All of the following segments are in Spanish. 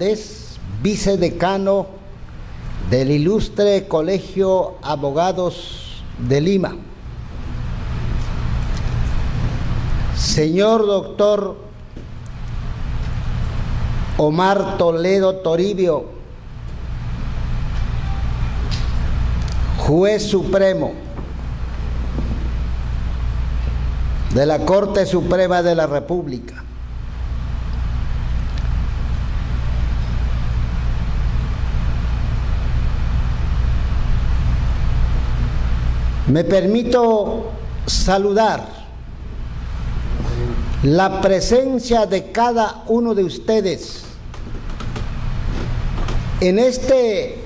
Es vicedecano del Ilustre Colegio Abogados de Lima. Señor doctor Omar Toledo Toribio, juez supremo de la Corte Suprema de la República. Me permito saludar la presencia de cada uno de ustedes en este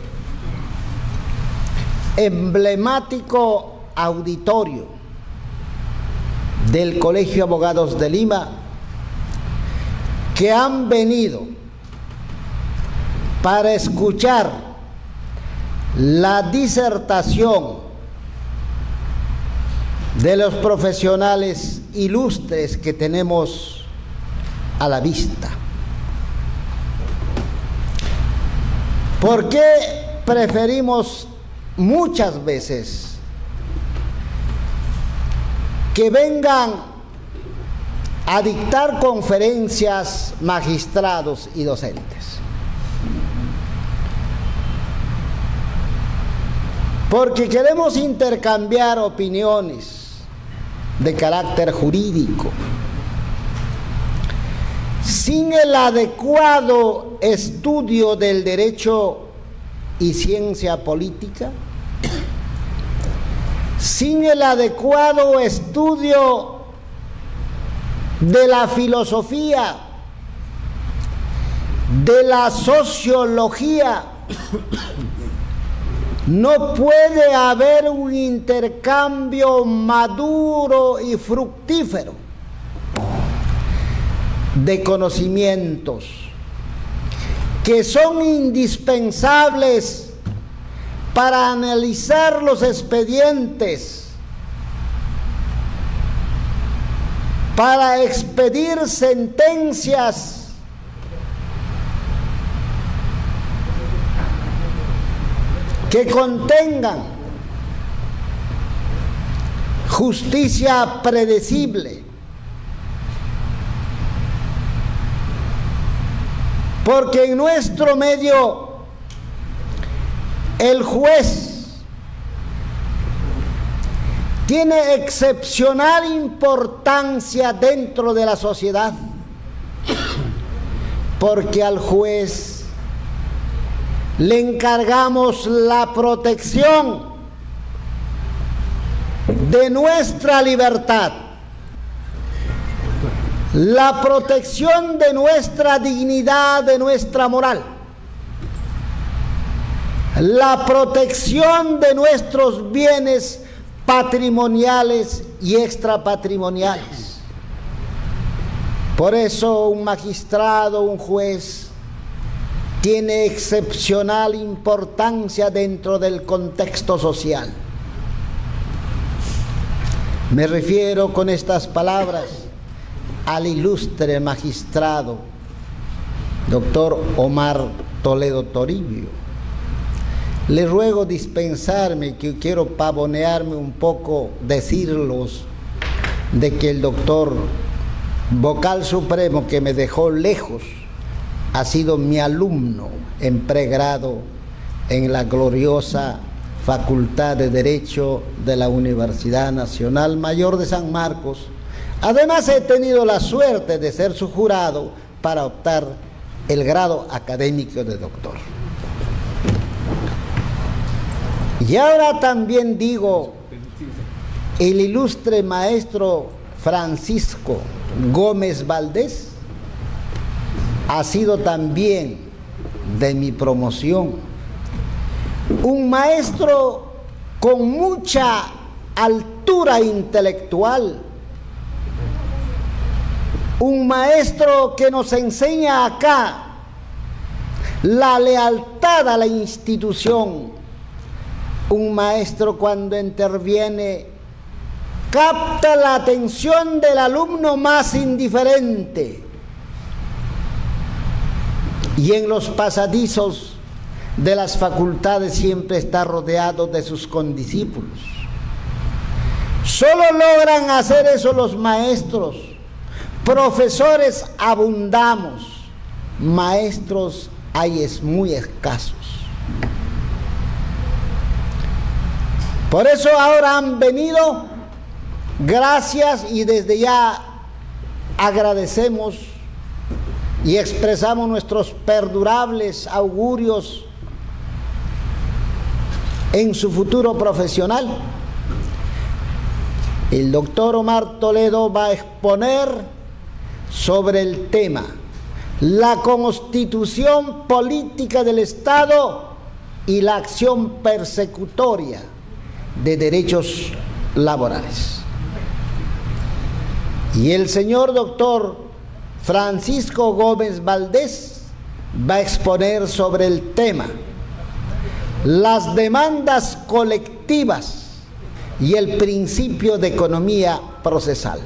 emblemático auditorio del Colegio Abogados de Lima, que han venido para escuchar la disertación de los profesionales ilustres que tenemos a la vista. ¿Por qué preferimos muchas veces que vengan a dictar conferencias magistrados y docentes? Porque queremos intercambiar opiniones de carácter jurídico. Sin el adecuado estudio del derecho y ciencia política, sin el adecuado estudio de la filosofía, de la sociología, no puede haber un intercambio maduro y fructífero de conocimientos que son indispensables para analizar los expedientes, para expedir sentencias que contengan justicia predecible. Porque en nuestro medio el juez tiene excepcional importancia dentro de la sociedad, porque al juez le encargamos la protección de nuestra libertad, la protección de nuestra dignidad, de nuestra moral, la protección de nuestros bienes patrimoniales y extrapatrimoniales. Por eso un magistrado, un juez, tiene excepcional importancia dentro del contexto social. Me refiero con estas palabras al ilustre magistrado, doctor Omar Toledo Toribio. Le ruego dispensarme, que quiero pavonearme un poco, decirlos de que el doctor vocal supremo, que me dejó lejos, ha sido mi alumno en pregrado en la gloriosa Facultad de Derecho de la Universidad Nacional Mayor de San Marcos. Además, he tenido la suerte de ser su jurado para optar el grado académico de doctor. Y ahora también digo, el ilustre maestro Francisco Gómez Valdés ha sido también de mi promoción, un maestro con mucha altura intelectual, un maestro que nos enseña acá la lealtad a la institución, un maestro cuando interviene capta la atención del alumno más indiferente, y en los pasadizos de las facultades siempre está rodeado de sus condiscípulos. Solo logran hacer eso los maestros. Profesores abundamos, maestros hay muy escasos. Por eso ahora han venido, gracias, y desde ya agradecemos y expresamos nuestros perdurables augurios en su futuro profesional. El doctor Omar Toledo va a exponer sobre el tema la constitución política del Estado y la acción persecutoria de derechos laborales. Y el señor doctor Francisco Gómez Valdés va a exponer sobre el tema las demandas colectivas y el principio de economía procesal.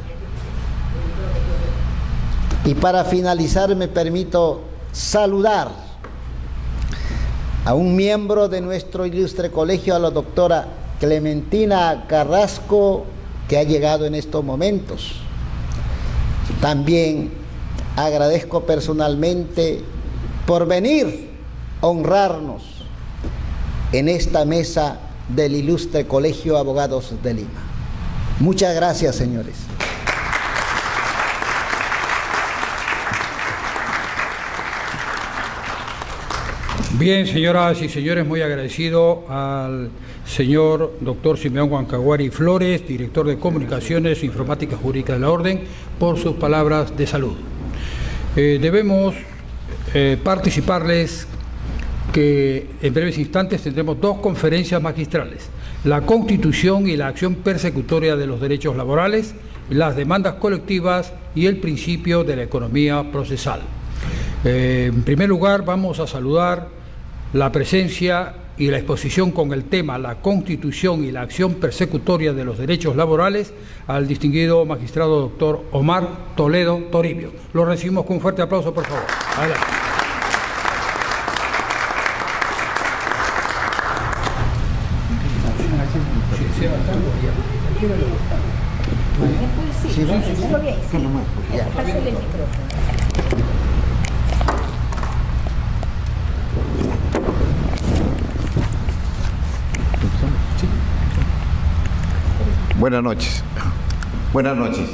Y para finalizar me permito saludar a un miembro de nuestro ilustre colegio, a la doctora Clementina Carrasco, que ha llegado en estos momentos. También agradezco personalmente por venir a honrarnos en esta mesa del ilustre Colegio de Abogados de Lima. Muchas gracias, señores. Bien, señoras y señores, muy agradecido al señor doctor Simeón Huancahuari Flores, director de Comunicaciones e Informática Jurídica de la Orden, por sus palabras de salud. Debemos participarles que en breves instantes tendremos dos conferencias magistrales: la Constitución y la acción persecutoria de los derechos laborales, las demandas colectivas y el principio de la economía procesal. En primer lugar, vamos a saludar la presencia y la exposición con el tema la Constitución y la acción persecutoria de los derechos laborales al distinguido magistrado doctor Omar Toledo Toribio. Lo recibimos con un fuerte aplauso, por favor. Adelante. Buenas noches. Buenas noches.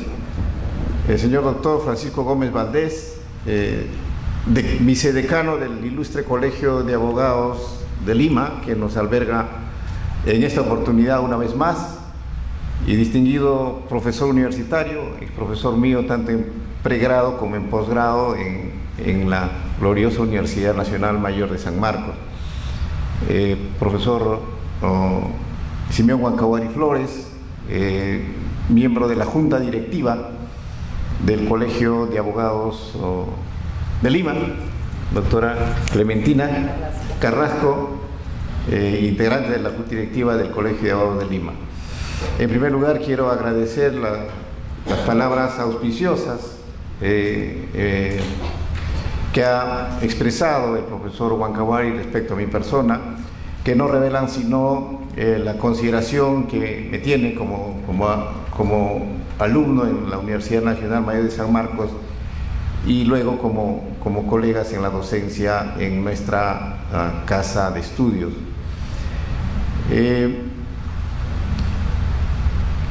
El señor doctor Francisco Gómez Valdés, vicedecano del ilustre Colegio de Abogados de Lima, que nos alberga en esta oportunidad una vez más, y distinguido profesor universitario, y profesor mío tanto en pregrado como en posgrado en la gloriosa Universidad Nacional Mayor de San Marcos. Profesor Simeón Huancahuari Flores, miembro de la Junta Directiva del Colegio de Abogados de Lima, doctora Clementina Carrasco, integrante de la Junta Directiva del Colegio de Abogados de Lima. En primer lugar, quiero agradecer las palabras auspiciosas que ha expresado el profesor Huancahuari respecto a mi persona, que no revelan sino la consideración que me tiene como alumno en la Universidad Nacional Mayor de San Marcos y luego como colegas en la docencia en nuestra casa de estudios.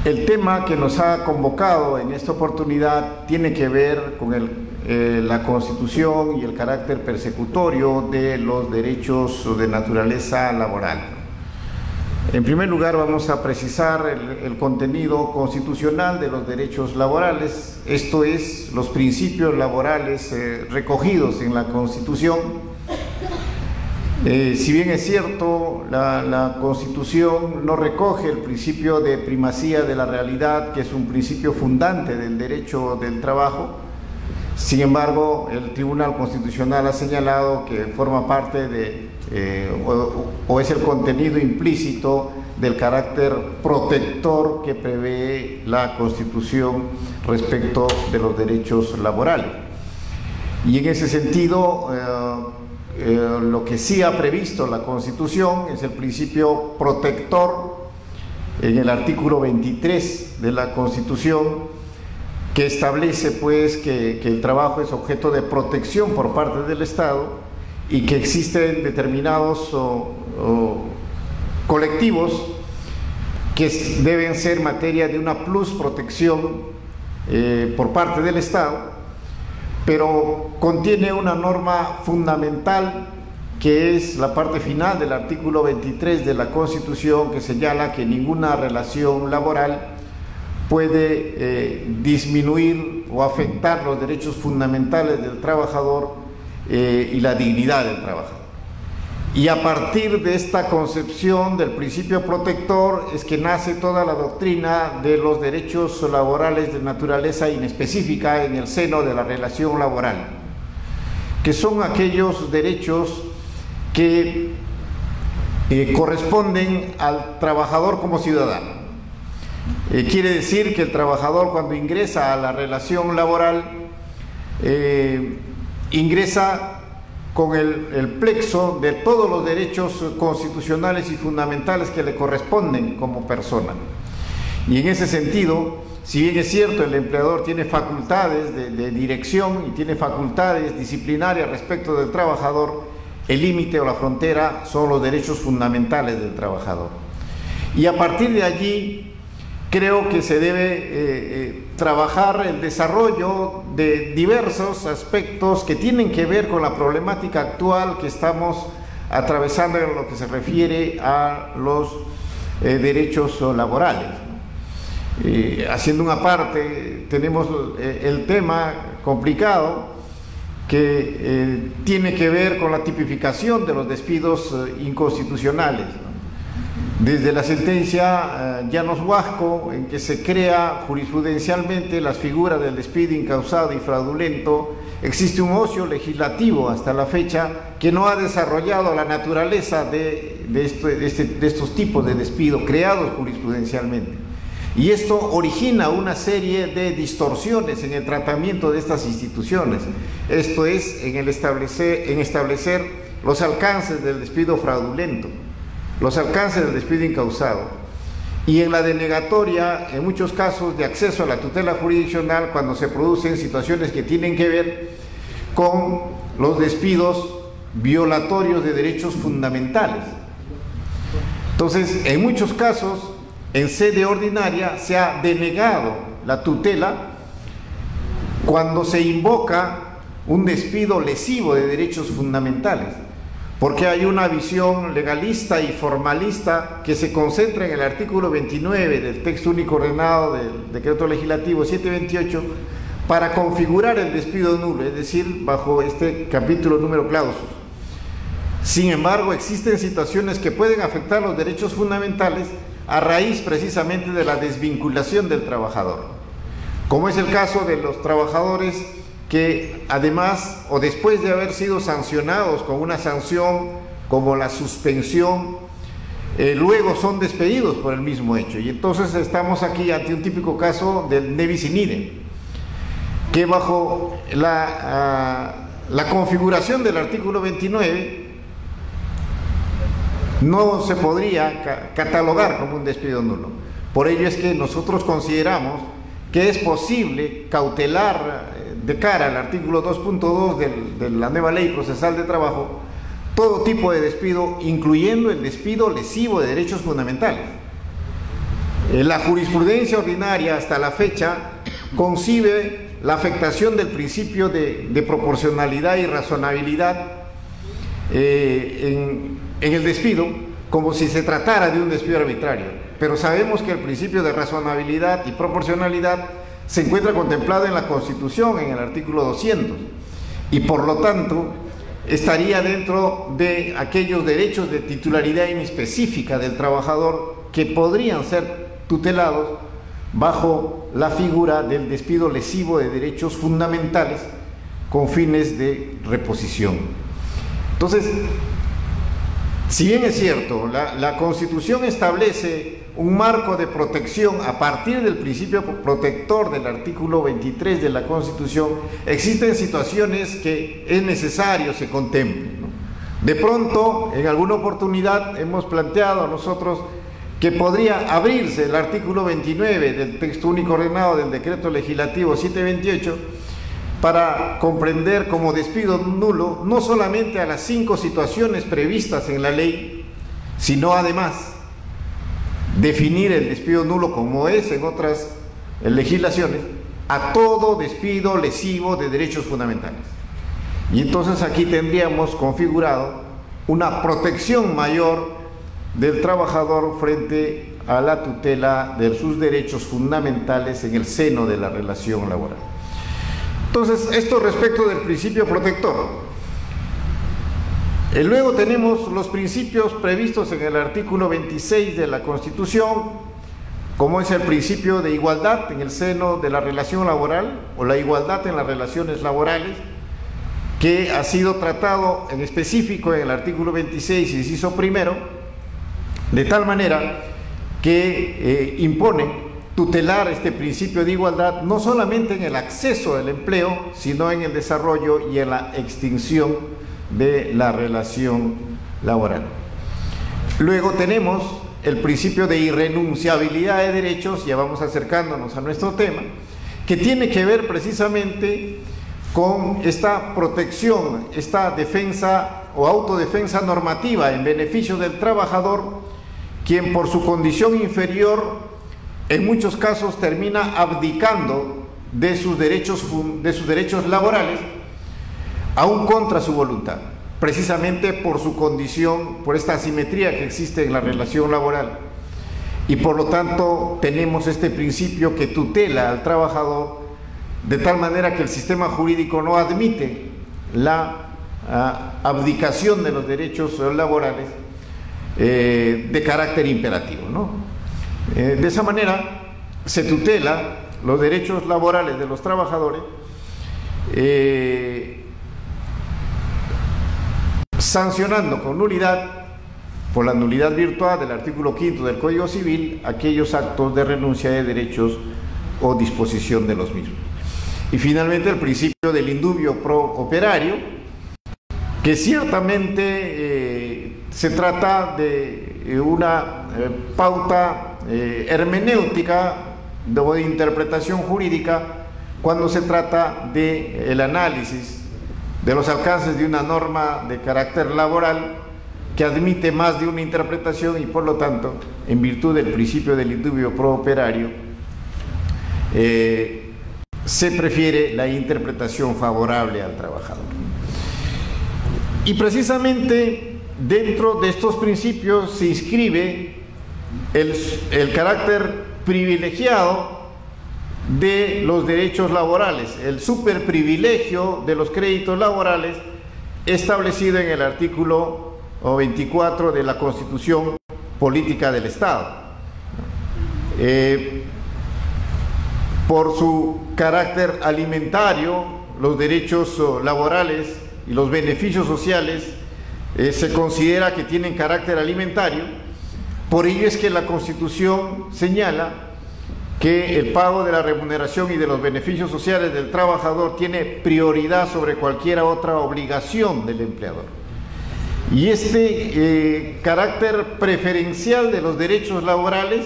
El tema que nos ha convocado en esta oportunidad tiene que ver con la Constitución y el carácter persecutorio de los derechos de naturaleza laboral. En primer lugar, vamos a precisar el contenido constitucional de los derechos laborales, esto es, los principios laborales recogidos en la Constitución. Si bien es cierto, la Constitución no recoge el principio de primacía de la realidad, que es un principio fundante del derecho del trabajo. Sin embargo, el Tribunal Constitucional ha señalado que forma parte de, o es el contenido implícito del carácter protector que prevé la Constitución respecto de los derechos laborales. Y en ese sentido, lo que sí ha previsto la Constitución es el principio protector en el artículo 23 de la Constitución, que establece pues que el trabajo es objeto de protección por parte del Estado y que existen determinados colectivos que deben ser materia de una plus protección por parte del Estado, pero contiene una norma fundamental que es la parte final del artículo 23 de la Constitución, que señala que ninguna relación laboral puede disminuir o afectar los derechos fundamentales del trabajador y la dignidad del trabajador. Y a partir de esta concepción del principio protector es que nace toda la doctrina de los derechos laborales de naturaleza inespecífica en el seno de la relación laboral, que son aquellos derechos que corresponden al trabajador como ciudadano. Quiere decir que el trabajador, cuando ingresa a la relación laboral, ingresa con el plexo de todos los derechos constitucionales y fundamentales que le corresponden como persona. Y en ese sentido, si bien es cierto, el empleador tiene facultades de dirección y tiene facultades disciplinarias respecto del trabajador, el límite o la frontera son los derechos fundamentales del trabajador. Y a partir de allí, creo que se debe trabajar el desarrollo de diversos aspectos que tienen que ver con la problemática actual que estamos atravesando en lo que se refiere a los derechos laborales. Haciendo una parte, tenemos el tema complicado que tiene que ver con la tipificación de los despidos inconstitucionales, ¿no? Desde la sentencia Llanos Huasco, en que se crea jurisprudencialmente las figuras del despido incausado y fraudulento, existe un ocio legislativo hasta la fecha que no ha desarrollado la naturaleza de estos tipos de despido creados jurisprudencialmente. Y esto origina una serie de distorsiones en el tratamiento de estas instituciones. Esto es, en establecer los alcances del despido fraudulento, los alcances del despido incausado, y en la denegatoria, en muchos casos, de acceso a la tutela jurisdiccional cuando se producen situaciones que tienen que ver con los despidos violatorios de derechos fundamentales. Entonces, en muchos casos, en sede ordinaria se ha denegado la tutela cuando se invoca un despido lesivo de derechos fundamentales, porque hay una visión legalista y formalista que se concentra en el artículo 29 del texto único ordenado del decreto legislativo 728 para configurar el despido nulo, es decir, bajo este capítulo número clausus. Sin embargo, existen situaciones que pueden afectar los derechos fundamentales a raíz precisamente de la desvinculación del trabajador, como es el caso de los trabajadores que además o después de haber sido sancionados con una sanción como la suspensión, luego son despedidos por el mismo hecho. Y entonces estamos aquí ante un típico caso del ne bis in idem, que bajo la configuración del artículo 29 no se podría catalogar como un despido nulo. Por ello es que nosotros consideramos que es posible cautelar de cara al artículo 2.2 de la nueva Ley Procesal de Trabajo todo tipo de despido, incluyendo el despido lesivo de derechos fundamentales. La jurisprudencia ordinaria hasta la fecha concibe la afectación del principio de proporcionalidad y razonabilidad en el despido como si se tratara de un despido arbitrario, pero sabemos que el principio de razonabilidad y proporcionalidad se encuentra contemplado en la Constitución en el artículo 200 y por lo tanto estaría dentro de aquellos derechos de titularidad inespecífica del trabajador que podrían ser tutelados bajo la figura del despido lesivo de derechos fundamentales con fines de reposición. Entonces, si bien es cierto, la Constitución establece un marco de protección a partir del principio protector del artículo 23 de la Constitución, existen situaciones que es necesario se contemplen, ¿no? De pronto, en alguna oportunidad hemos planteado nosotros que podría abrirse el artículo 29 del texto único ordenado del decreto legislativo 728 para comprender como despido nulo no solamente a las 5 situaciones previstas en la ley, sino además definir el despido nulo, como es en otras legislaciones, a todo despido lesivo de derechos fundamentales. Y entonces aquí tendríamos configurado una protección mayor del trabajador frente a la tutela de sus derechos fundamentales en el seno de la relación laboral. Entonces, esto respecto del principio protector. Luego tenemos los principios previstos en el artículo 26 de la Constitución, como es el principio de igualdad en el seno de la relación laboral o la igualdad en las relaciones laborales, que ha sido tratado en específico en el artículo 26, inciso primero, de tal manera que impone tutelar este principio de igualdad no solamente en el acceso al empleo, sino en el desarrollo y en la extinción de la relación laboral. Luego tenemos el principio de irrenunciabilidad de derechos, ya vamos acercándonos a nuestro tema, que tiene que ver precisamente con esta protección, esta defensa o autodefensa normativa en beneficio del trabajador, quien por su condición inferior en muchos casos termina abdicando de sus derechos laborales, aún contra su voluntad, precisamente por su condición, por esta asimetría que existe en la relación laboral. Y por lo tanto tenemos este principio que tutela al trabajador de tal manera que el sistema jurídico no admite la abdicación de los derechos laborales de carácter imperativo, ¿no? De esa manera se tutela los derechos laborales de los trabajadores, sancionando con nulidad, por la nulidad virtual del artículo 5 del Código Civil, aquellos actos de renuncia de derechos o disposición de los mismos. Y finalmente el principio del indubio pro operario, que ciertamente se trata de una pauta hermenéutica de interpretación jurídica cuando se trata del análisis de los alcances de una norma de carácter laboral que admite más de una interpretación y por lo tanto, en virtud del principio del indubio pro operario, se prefiere la interpretación favorable al trabajador. Y precisamente dentro de estos principios se inscribe el carácter privilegiado de los derechos laborales, el superprivilegio de los créditos laborales establecido en el artículo 24 de la Constitución Política del Estado. Por su carácter alimentario, los derechos laborales y los beneficios sociales se considera que tienen carácter alimentario. Por ello es que la Constitución señala que el pago de la remuneración y de los beneficios sociales del trabajador tiene prioridad sobre cualquier otra obligación del empleador. Y este carácter preferencial de los derechos laborales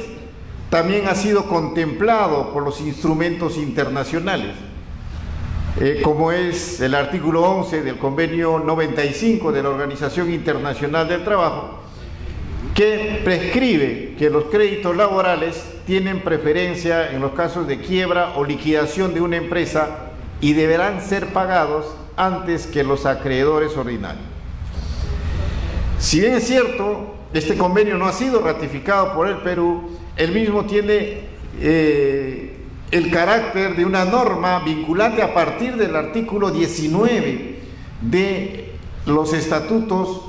también ha sido contemplado por los instrumentos internacionales, como es el artículo 11 del Convenio 95 de la Organización Internacional del Trabajo, que prescribe que los créditos laborales tienen preferencia en los casos de quiebra o liquidación de una empresa y deberán ser pagados antes que los acreedores ordinarios. Si bien es cierto, este convenio no ha sido ratificado por el Perú, el mismo tiene el carácter de una norma vinculante a partir del artículo 19 de los estatutos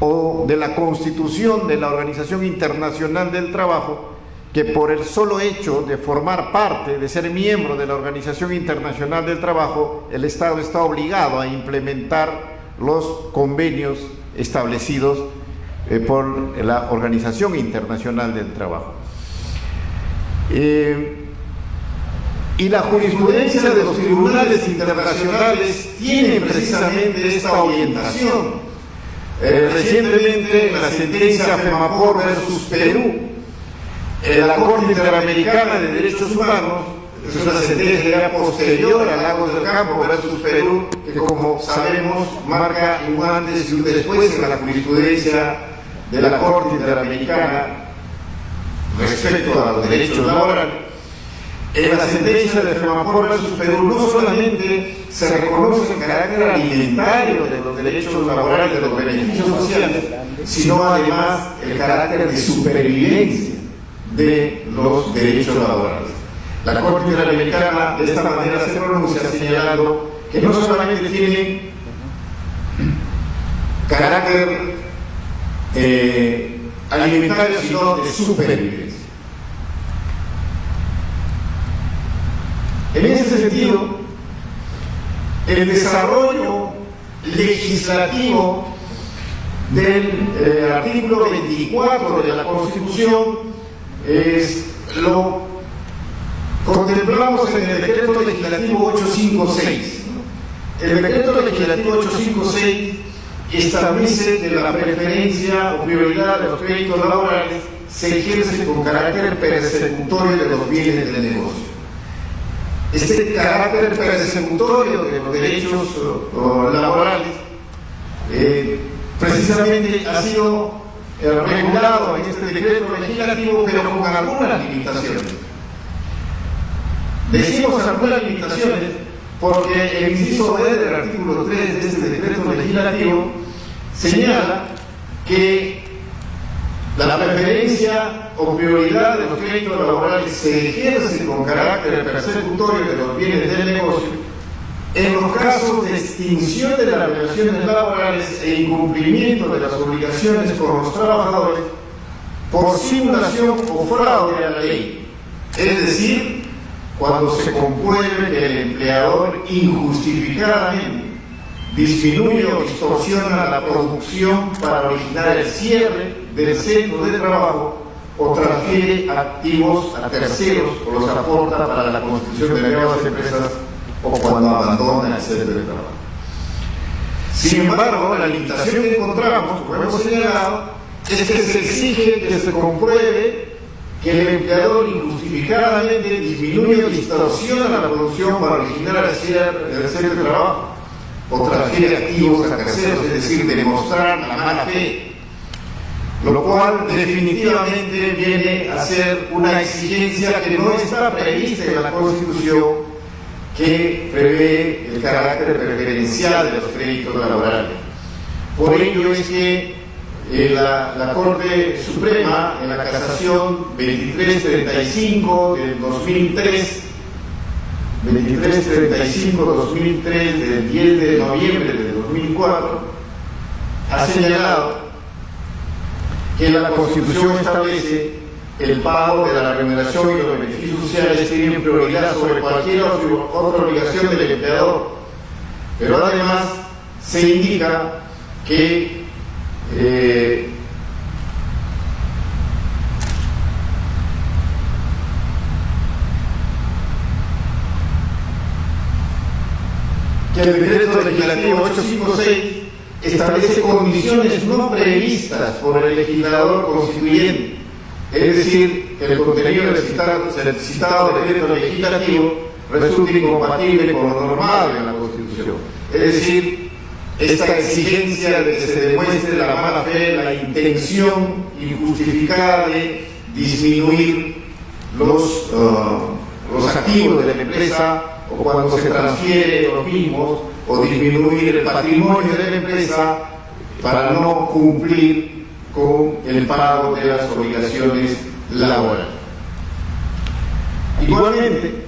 o de la Constitución de la Organización Internacional del Trabajo, que por el solo hecho de formar parte, de ser miembro de la Organización Internacional del Trabajo, el Estado está obligado a implementar los convenios establecidos por la Organización Internacional del Trabajo. Y la jurisprudencia de los tribunales internacionales tiene precisamente esta orientación. Recientemente, en la sentencia FEMAPOR versus Perú, la Corte Interamericana de Derechos Humanos, es una sentencia ya posterior a Lagos del Campo versus Perú, que como sabemos marca un antes y un después en la jurisprudencia de la Corte Interamericana respecto a los derechos laborales. En la sentencia de FEMAPOR versus Perú no solamente se reconoce el carácter alimentario de los derechos laborales, de los beneficios sociales, sino además el carácter de supervivencia de los derechos laborales. La Corte Interamericana de esta manera se pronuncia señalando que no solamente tienen carácter alimentario, sino de supervivencia. En ese sentido, el desarrollo legislativo del artículo 24 de la Constitución lo contemplamos en el decreto legislativo 856. El decreto legislativo 856 establece que la preferencia o prioridad de los créditos laborales se ejerce con carácter persecutorio de los bienes del negocio. Este carácter persecutorio de los derechos laborales precisamente ha sido regulado en este decreto legislativo, pero con algunas limitaciones. Decimos algunas limitaciones porque el inciso B del artículo 3 de este decreto legislativo señala que la preferencia o prioridad de los créditos laborales se ejerce con carácter persecutorio de los bienes del negocio en los casos de extinción de las relaciones laborales e incumplimiento de las obligaciones con los trabajadores por simulación o fraude a la ley, es decir, cuando se compruebe que el empleador injustificadamente disminuye o distorsiona la producción para originar el cierre del centro de trabajo o transfiere activos a terceros o los aporta para la constitución de nuevas empresas o cuando abandona el centro de trabajo. Sin embargo, la limitación que encontramos, como hemos señalado, es que se exige que se compruebe que el empleador injustificadamente disminuye o distorsiona la producción para originar el cierre del centro de trabajo o transfiere activos a terceros, es decir, demostrar la mala fe, lo cual definitivamente viene a ser una exigencia que no está prevista en la Constitución, que prevé el carácter preferencial de los créditos laborales. Por ello es que la Corte Suprema, en la casación 2335 del 2003, 2335-2003 del 10 de noviembre de 2004, ha señalado que la Constitución establece el pago de la remuneración y los beneficios sociales tienen prioridad sobre cualquier otra obligación del empleador, pero además se indica que el decreto legislativo 856 establece condiciones no previstas por el legislador constituyente, es decir, que el contenido del citado decreto legislativo resulta incompatible con lo normado en la Constitución. Es decir, esta exigencia de que se demuestre la mala fe, la intención injustificada de disminuir los activos de la empresa, o cuando se transfiere los mismos, o disminuir el patrimonio de la empresa para no cumplir con el pago de las obligaciones laborales. Igualmente,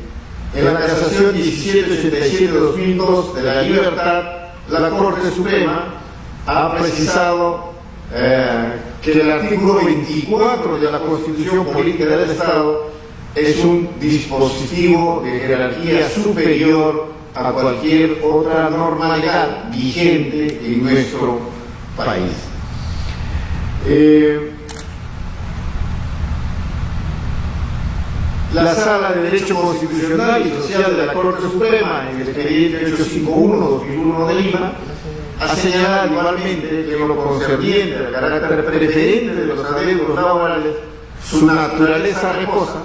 en la casación 1787-2002 de la Libertad, la Corte Suprema ha precisado que el artículo 24 de la Constitución Política del Estado es un dispositivo de jerarquía superior a cualquier otra norma legal vigente en nuestro país. La Sala de Derecho Constitucional y Social de la Corte Suprema, en el expediente 851-2001 de Lima, ha señalado igualmente que en lo concerniente al carácter preferente de los adeudos laborales, su naturaleza reposa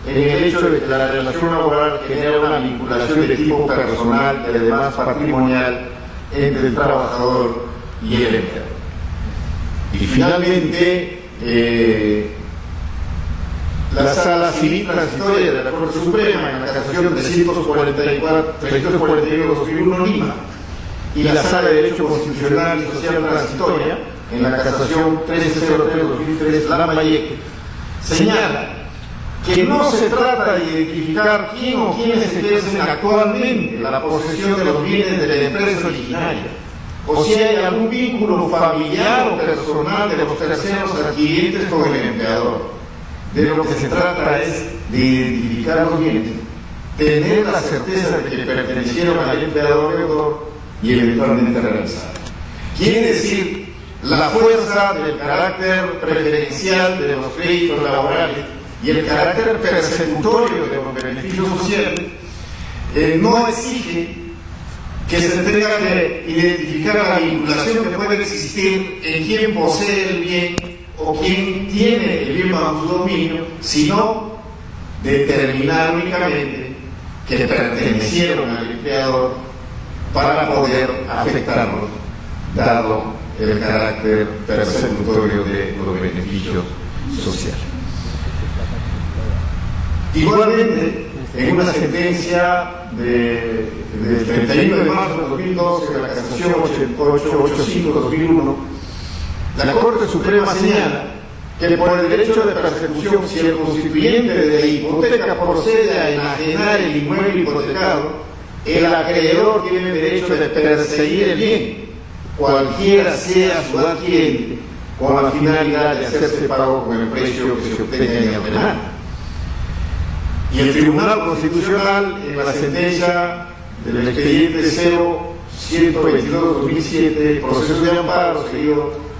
en el hecho de que la relación laboral genera una vinculación de tipo personal y además patrimonial entre el trabajador y el empleador. Y finalmente, la Sala Civil Transitoria de la Corte Suprema en la casación 342-2001 Lima y la Sala de Derecho Constitucional y Social Transitoria en la casación 1303-2003 Lambayeque señala que no se trata de identificar quién o quiénes ejercen actualmente la posesión de los bienes de la empresa originaria, o si hay algún vínculo familiar o personal de los terceros adquirientes con el empleador. De lo que se trata es de identificar los bienes, tener la certeza de que pertenecieron al empleador deudor y eventualmente realizar. Quiere decir, la fuerza del carácter preferencial de los créditos laborales y el carácter persecutorio de los beneficios sociales no exige que se tenga que identificar la vinculación que puede existir en quien posee el bien o quien tiene el bien bajo su dominio, sino determinar únicamente que pertenecieron al empleador para poder afectarlo, dado el carácter persecutorio de los beneficios sociales. Igualmente, en una sentencia del 31 de marzo de 2012 de la casación 8885-2001, la Corte Suprema señala que por el derecho de persecución, si el constituyente de la hipoteca procede a enajenar el inmueble hipotecado, el acreedor tiene derecho de perseguir el bien, cualquiera sea su adquirente, con la finalidad de hacerse pago con el precio que se obtenga en el penal. Y el Tribunal Constitucional, en la sentencia del expediente 0122-2007, proceso de amparo seguido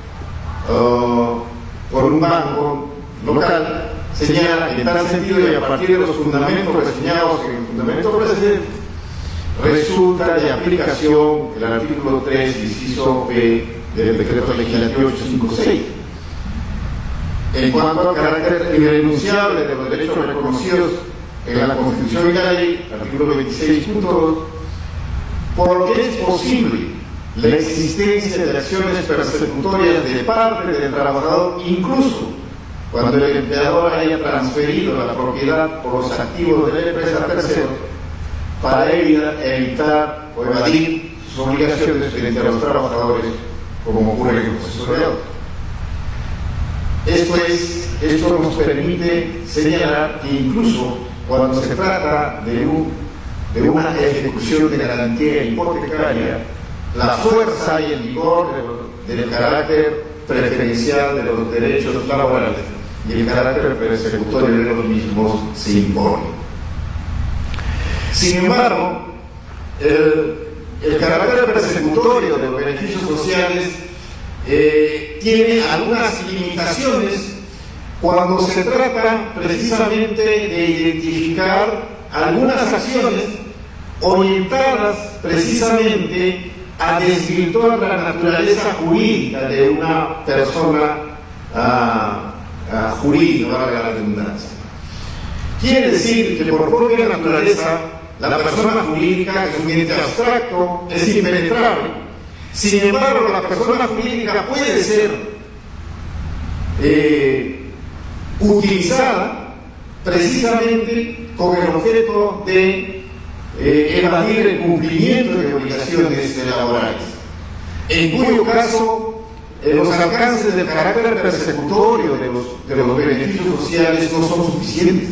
por un banco local, señala que en tal sentido y a partir de los fundamentos reseñados en el fundamento precedente, resulta de aplicación el artículo 3, inciso B del decreto legislativo 856. En cuanto al carácter irrenunciable de los derechos reconocidos en la Constitución y la ley, artículo 26.2, por lo que es posible la existencia de acciones persecutorias de parte del trabajador, incluso cuando el empleador haya transferido la propiedad por los activos de la empresa a terceros, para evitar o evadir sus obligaciones frente a los trabajadores, como ocurre en el proceso de auto. Esto nos permite señalar que incluso cuando se trata de una ejecución de garantía hipotecaria, la fuerza y el vigor del carácter preferencial de los derechos laborales y el carácter persecutorio de los mismos se impone. Sin embargo, el carácter persecutorio de los beneficios sociales tiene algunas limitaciones cuando se trata precisamente de identificar algunas acciones orientadas precisamente a desvirtuar la naturaleza jurídica de una persona jurídica, valga la redundancia. Quiere decir que por propia naturaleza la persona jurídica es un ente abstracto, es impenetrable. Sin embargo, la persona jurídica puede ser utilizada precisamente con el objeto de evadir el cumplimiento de obligaciones laborales, en cuyo caso los alcances del carácter persecutorio de los beneficios sociales no son suficientes.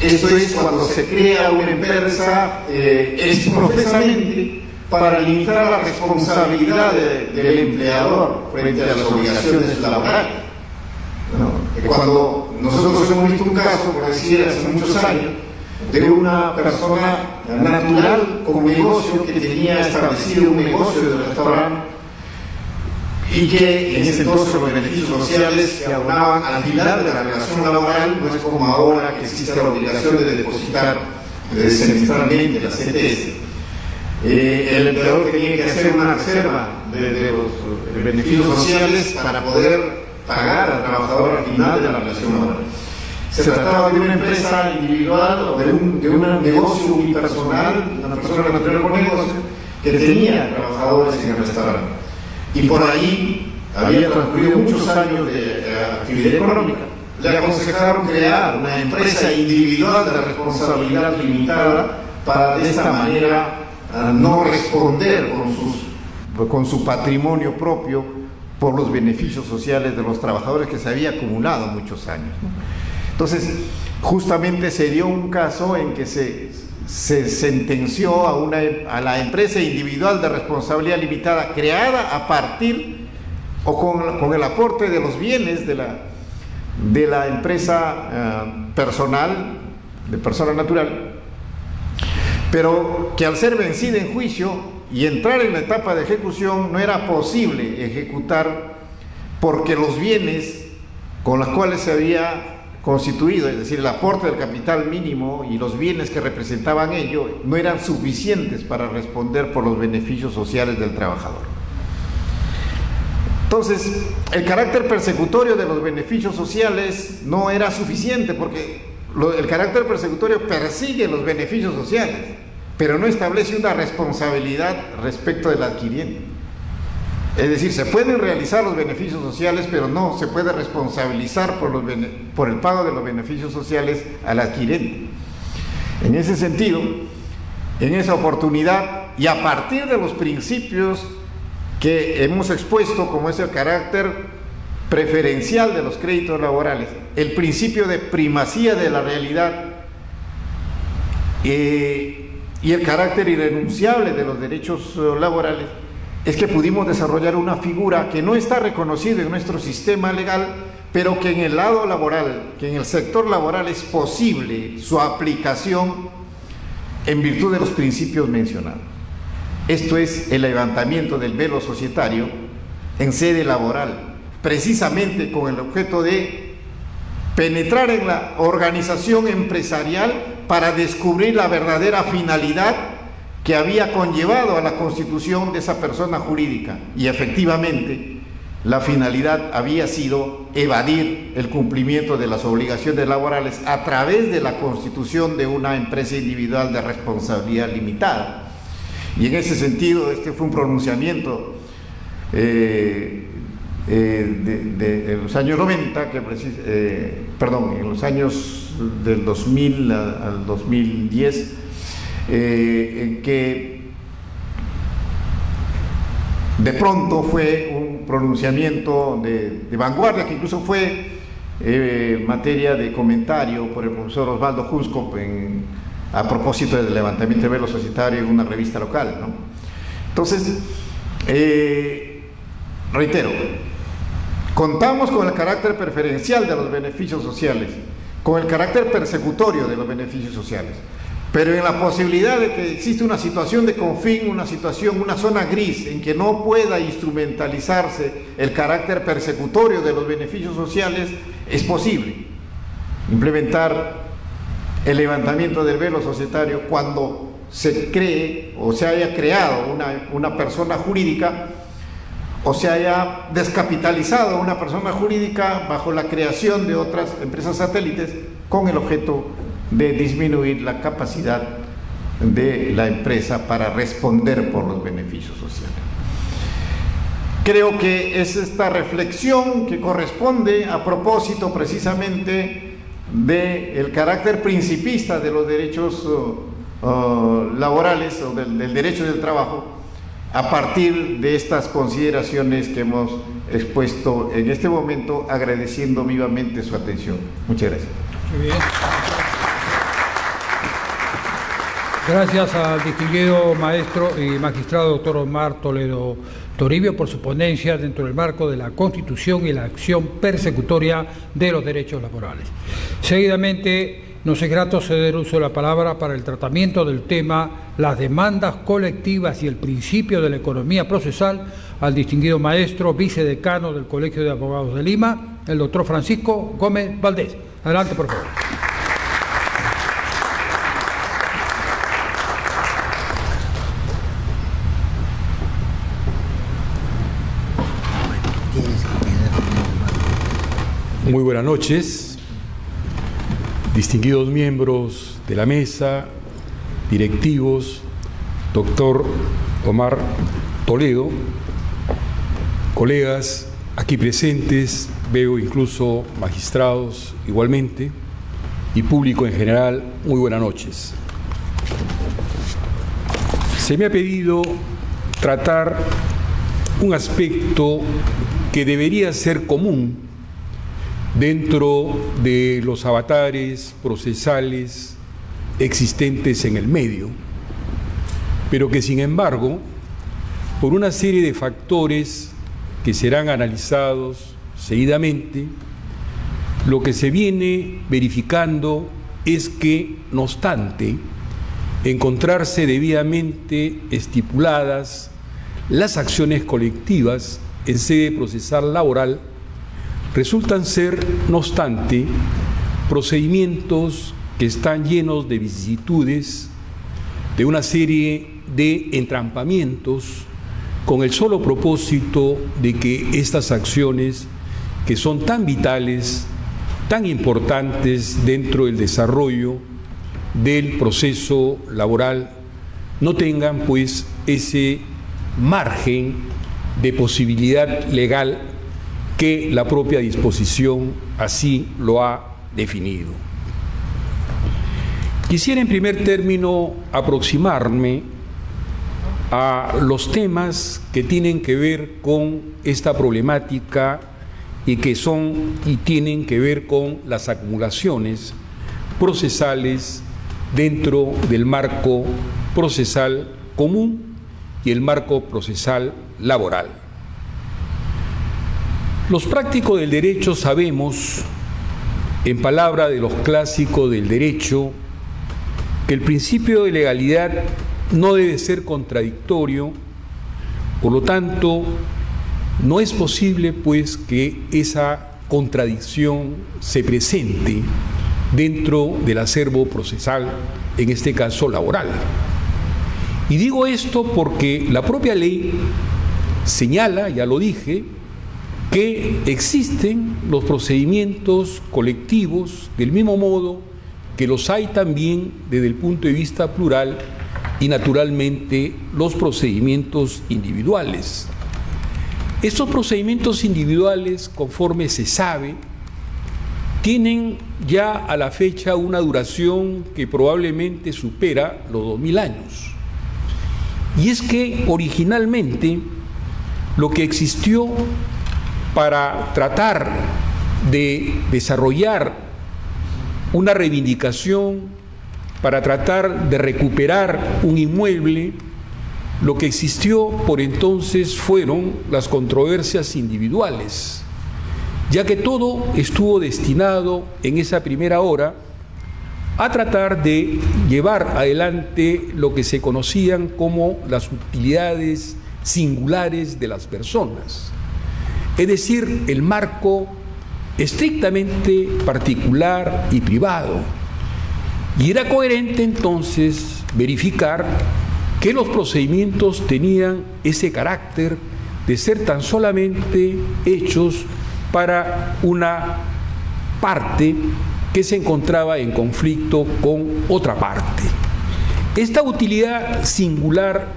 Esto es cuando se crea una empresa exprofesamente para limitar la responsabilidad del empleador frente a las obligaciones laborales. Cuando nosotros hemos visto un caso, por decir, hace muchos años, de una persona natural con negocio que tenía establecido un negocio de restaurante y que en ese entonces los beneficios sociales que abonaban al final de la relación laboral no es como ahora que existe la obligación de depositar semestralmente la CTS. El empleador tenía que hacer una reserva de los beneficios sociales para poder pagar al trabajador al final de la relación laboral. Se trataba de una empresa individual o de un negocio unipersonal, una persona natural con negocio, que tenía trabajadores en el restaurante. Y por ahí había transcurrido muchos años de actividad económica. Le aconsejaron crear una empresa individual de responsabilidad limitada para de esta manera no responder con su patrimonio propio por los beneficios sociales de los trabajadores que se había acumulado muchos años. Entonces, justamente se dio un caso en que se sentenció a la empresa individual de responsabilidad limitada creada a partir o con el aporte de los bienes de la empresa personal, de persona natural, pero que al ser vencida en juicio y entrar en la etapa de ejecución no era posible ejecutar porque los bienes con los cuales se había constituido, es decir, el aporte del capital mínimo y los bienes que representaban ello, no eran suficientes para responder por los beneficios sociales del trabajador. Entonces, el carácter persecutorio de los beneficios sociales no era suficiente porque el carácter persecutorio persigue los beneficios sociales, pero no establece una responsabilidad respecto del adquiriente. Es decir, se pueden realizar los beneficios sociales, pero no se puede responsabilizar por el pago de los beneficios sociales al adquirente. En ese sentido, en esa oportunidad, y a partir de los principios que hemos expuesto, como es el carácter preferencial de los créditos laborales, el principio de primacía de la realidad y el carácter irrenunciable de los derechos laborales, es que pudimos desarrollar una figura que no está reconocida en nuestro sistema legal, pero que en el lado laboral, que en el sector laboral es posible su aplicación en virtud de los principios mencionados. Esto es el levantamiento del velo societario en sede laboral, precisamente con el objeto de penetrar en la organización empresarial para descubrir la verdadera finalidad que había conllevado a la constitución de esa persona jurídica, y efectivamente la finalidad había sido evadir el cumplimiento de las obligaciones laborales a través de la constitución de una empresa individual de responsabilidad limitada. Y en ese sentido, este fue un pronunciamiento de los años 90, en los años del 2000 al 2010, en que de pronto fue un pronunciamiento de vanguardia, que incluso fue materia de comentario por el profesor Osvaldo Jusco a propósito del levantamiento del velo societario en una revista local, ¿no? Entonces, reitero, contamos con el carácter preferencial de los beneficios sociales, con el carácter persecutorio de los beneficios sociales, pero en la posibilidad de que existe una situación de confín, una zona gris en que no pueda instrumentalizarse el carácter persecutorio de los beneficios sociales, es posible implementar el levantamiento del velo societario cuando se cree o se haya creado una persona jurídica o se haya descapitalizado una persona jurídica bajo la creación de otras empresas satélites con el objeto de disminuir la capacidad de la empresa para responder por los beneficios sociales. Creo que es esta reflexión que corresponde a propósito precisamente del carácter principista de los derechos laborales o del derecho del trabajo, a partir de estas consideraciones que hemos expuesto en este momento, agradeciendo vivamente su atención. Muchas gracias. Muy bien. Gracias al distinguido maestro y magistrado doctor Omar Toledo Toribio por su ponencia dentro del marco de la Constitución y la acción persecutoria de los derechos laborales. Seguidamente nos es grato ceder uso de la palabra para el tratamiento del tema las demandas colectivas y el principio de la economía procesal al distinguido maestro vicedecano del Colegio de Abogados de Lima, el doctor Francisco Gómez Valdés. Adelante, por favor. Muy buenas noches, distinguidos miembros de la mesa, directivos, doctor Omar Toledo, colegas aquí presentes, veo incluso magistrados igualmente, y público en general, muy buenas noches. Se me ha pedido tratar un aspecto que debería ser común dentro de los avatares procesales existentes en el medio, pero que sin embargo, por una serie de factores que serán analizados seguidamente, lo que se viene verificando es que, no obstante encontrarse debidamente estipuladas las acciones colectivas en sede procesal laboral, resultan ser, no obstante, procedimientos que están llenos de vicisitudes, de una serie de entrampamientos, con el solo propósito de que estas acciones, que son tan vitales, tan importantes dentro del desarrollo del proceso laboral, no tengan pues ese margen de posibilidad legal que la propia disposición así lo ha definido. Quisiera en primer término aproximarme a los temas que tienen que ver con esta problemática y que tienen que ver con las acumulaciones procesales dentro del marco procesal común y el marco procesal laboral. Los prácticos del derecho sabemos, en palabra de los clásicos del derecho, que el principio de legalidad no debe ser contradictorio, por lo tanto, no es posible pues que esa contradicción se presente dentro del acervo procesal, en este caso laboral. Y digo esto porque la propia ley señala, ya lo dije, que existen los procedimientos colectivos del mismo modo que los hay también desde el punto de vista plural y naturalmente los procedimientos individuales. Estos procedimientos individuales, conforme se sabe, tienen ya a la fecha una duración que probablemente supera los 2000 años. Y es que originalmente lo que existió para tratar de desarrollar una reivindicación, para tratar de recuperar un inmueble, lo que existió por entonces fueron las controversias individuales, ya que todo estuvo destinado en esa primera hora a tratar de llevar adelante lo que se conocían como las utilidades singulares de las personas, es decir, el marco estrictamente particular y privado. Y era coherente entonces verificar que los procedimientos tenían ese carácter de ser tan solamente hechos para una parte que se encontraba en conflicto con otra parte. Esta utilidad singular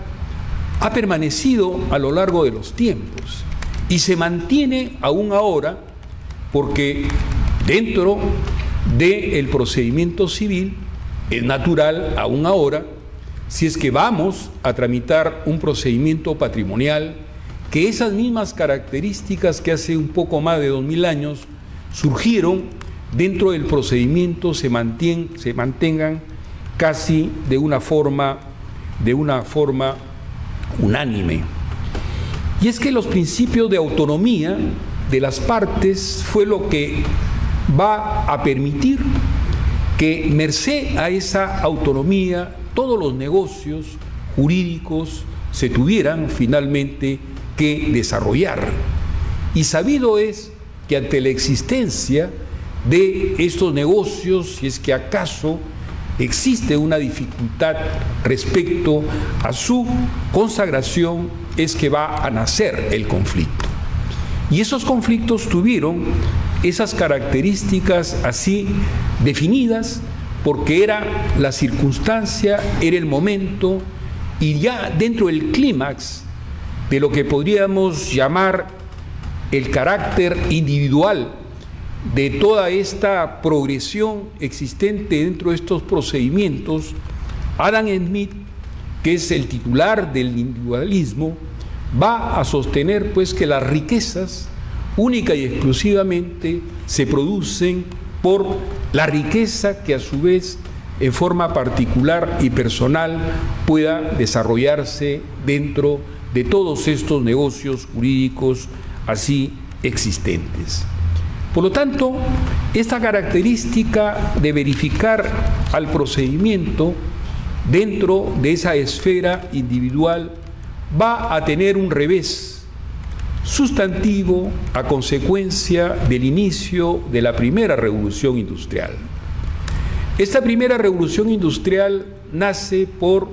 ha permanecido a lo largo de los tiempos y se mantiene aún ahora porque dentro del procedimiento civil es natural aún ahora, si es que vamos a tramitar un procedimiento patrimonial, que esas mismas características que hace un poco más de 2000 años surgieron dentro del procedimiento se mantengan casi de una forma unánime. Y es que los principios de autonomía de las partes fue lo que va a permitir que merced a esa autonomía todos los negocios jurídicos se tuvieran finalmente que desarrollar. Y sabido es que ante la existencia de estos negocios, si es que acaso existe una dificultad respecto a su consagración, es que va a nacer el conflicto. Y esos conflictos tuvieron esas características así definidas porque era la circunstancia, era el momento, y ya dentro del clímax de lo que podríamos llamar el carácter individual de toda esta progresión existente dentro de estos procedimientos, Adam Smith, que es el titular del individualismo, va a sostener pues que las riquezas única y exclusivamente se producen por la riqueza que a su vez en forma particular y personal pueda desarrollarse dentro de todos estos negocios jurídicos así existentes. Por lo tanto, esta característica de verificar al procedimiento dentro de esa esfera individual va a tener un revés sustantivo a consecuencia del inicio de la primera revolución industrial. Esta primera revolución industrial nace por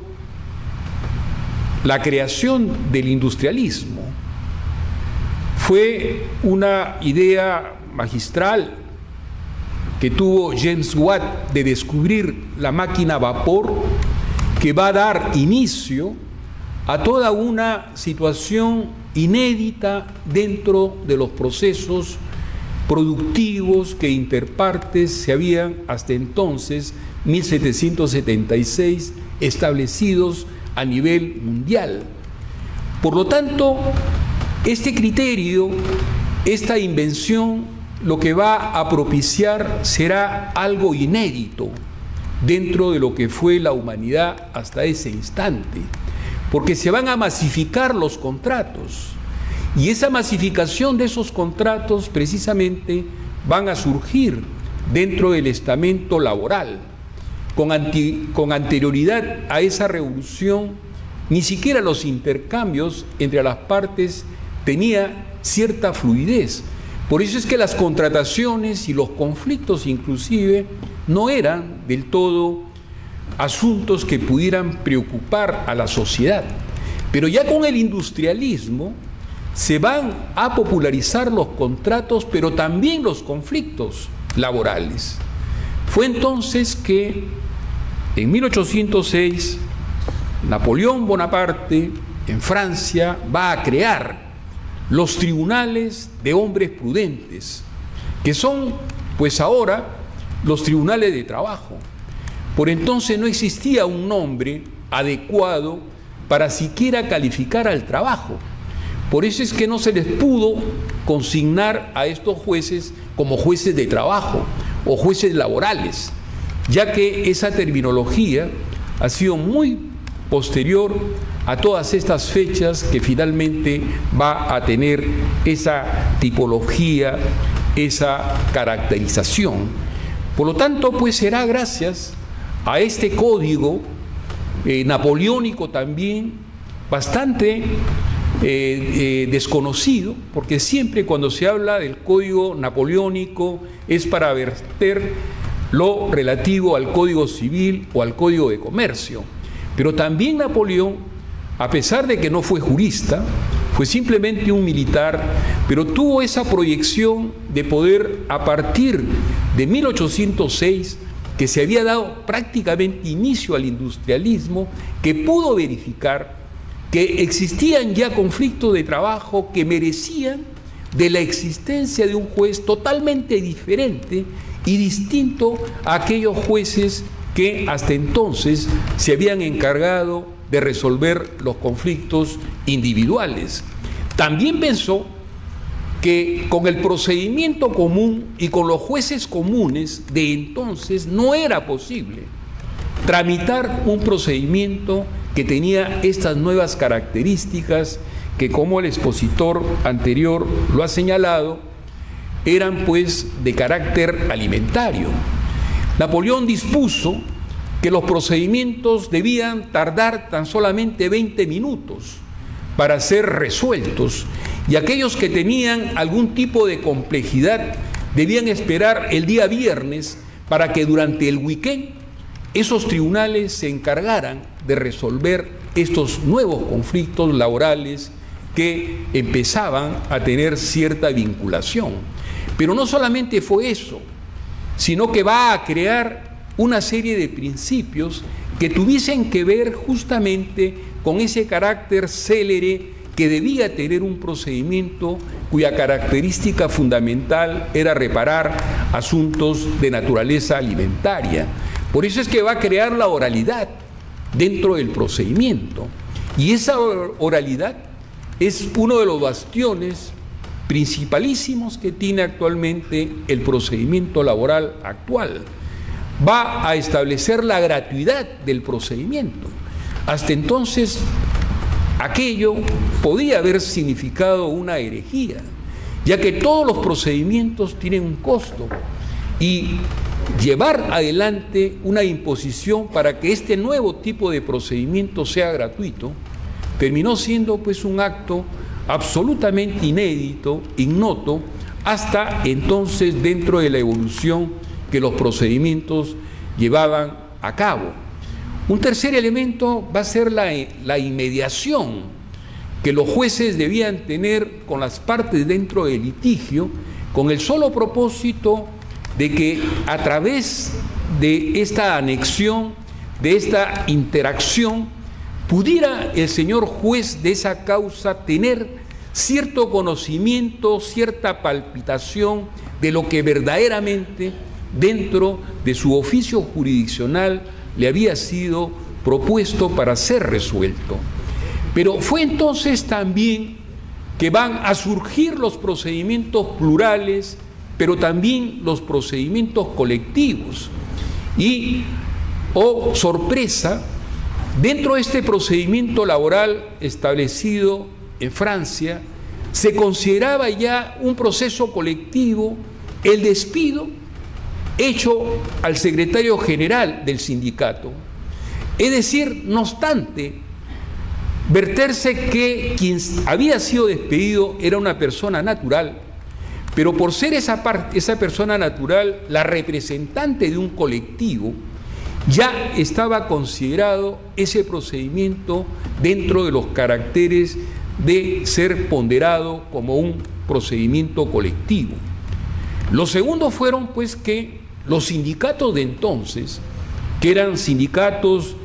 la creación del industrialismo. Fue una idea magistral que tuvo James Watt de descubrir la máquina a vapor, que va a dar inicio a toda una situación inédita dentro de los procesos productivos que interpartes se habían hasta entonces, 1776, establecidos a nivel mundial. Por lo tanto, este criterio, esta invención, lo que va a propiciar será algo inédito dentro de lo que fue la humanidad hasta ese instante, porque se van a masificar los contratos, y esa masificación de esos contratos precisamente van a surgir dentro del estamento laboral. Con anterioridad a esa revolución, ni siquiera los intercambios entre las partes tenía cierta fluidez. Por eso es que las contrataciones y los conflictos inclusive no eran del todo asuntos que pudieran preocupar a la sociedad. Pero ya con el industrialismo se van a popularizar los contratos, pero también los conflictos laborales. Fue entonces que en 1806 Napoleón Bonaparte en Francia va a crear los tribunales de hombres prudentes, que son pues ahora los tribunales de trabajo. Por entonces no existía un nombre adecuado para siquiera calificar al trabajo. Por eso es que no se les pudo consignar a estos jueces como jueces de trabajo o jueces laborales, ya que esa terminología ha sido muy posterior a todas estas fechas que finalmente va a tener esa tipología, esa caracterización. Por lo tanto, pues será gracias a este código napoleónico también, bastante desconocido, porque siempre cuando se habla del código napoleónico es para verter lo relativo al código civil o al código de comercio. Pero también Napoleón, a pesar de que no fue jurista, fue simplemente un militar, pero tuvo esa proyección de poder, a partir de 1806, que se había dado prácticamente inicio al industrialismo, que pudo verificar que existían ya conflictos de trabajo que merecían de la existencia de un juez totalmente diferente y distinto a aquellos jueces que hasta entonces se habían encargado de resolver los conflictos individuales. También pensó que con el procedimiento común y con los jueces comunes de entonces no era posible tramitar un procedimiento que tenía estas nuevas características que, como el expositor anterior lo ha señalado, eran pues de carácter alimentario. Napoleón dispuso que los procedimientos debían tardar tan solamente 20 minutos para ser resueltos, y aquellos que tenían algún tipo de complejidad debían esperar el día viernes para que durante el weekend esos tribunales se encargaran de resolver estos nuevos conflictos laborales que empezaban a tener cierta vinculación. Pero no solamente fue eso, sino que va a crear una serie de principios que tuviesen que ver justamente con ese carácter célere que debía tener un procedimiento cuya característica fundamental era reparar asuntos de naturaleza alimentaria. Por eso es que va a crear la oralidad dentro del procedimiento. Y esa oralidad es uno de los bastiones principalísimos que tiene actualmente el procedimiento laboral actual. Va a establecer la gratuidad del procedimiento. Hasta entonces, aquello podía haber significado una herejía, ya que todos los procedimientos tienen un costo, y llevar adelante una imposición para que este nuevo tipo de procedimiento sea gratuito terminó siendo pues un acto absolutamente inédito, ignoto, hasta entonces dentro de la evolución que los procedimientos llevaban a cabo. Un tercer elemento va a ser la inmediación que los jueces debían tener con las partes dentro del litigio, con el solo propósito de que a través de esta anexión, de esta interacción, pudiera el señor juez de esa causa tener cierto conocimiento, cierta palpitación de lo que verdaderamente dentro de su oficio jurisdiccional le había sido propuesto para ser resuelto. Pero fue entonces también que van a surgir los procedimientos plurales, pero también los procedimientos colectivos. Y, oh sorpresa, dentro de este procedimiento laboral establecido en Francia, se consideraba ya un proceso colectivo el despido hecho al secretario general del sindicato. Es decir, no obstante, verterse que quien había sido despedido era una persona natural, pero por ser esa persona natural la representante de un colectivo, ya estaba considerado ese procedimiento dentro de los caracteres de ser ponderado como un procedimiento colectivo. Lo segundo fueron pues que los sindicatos de entonces, que eran sindicatos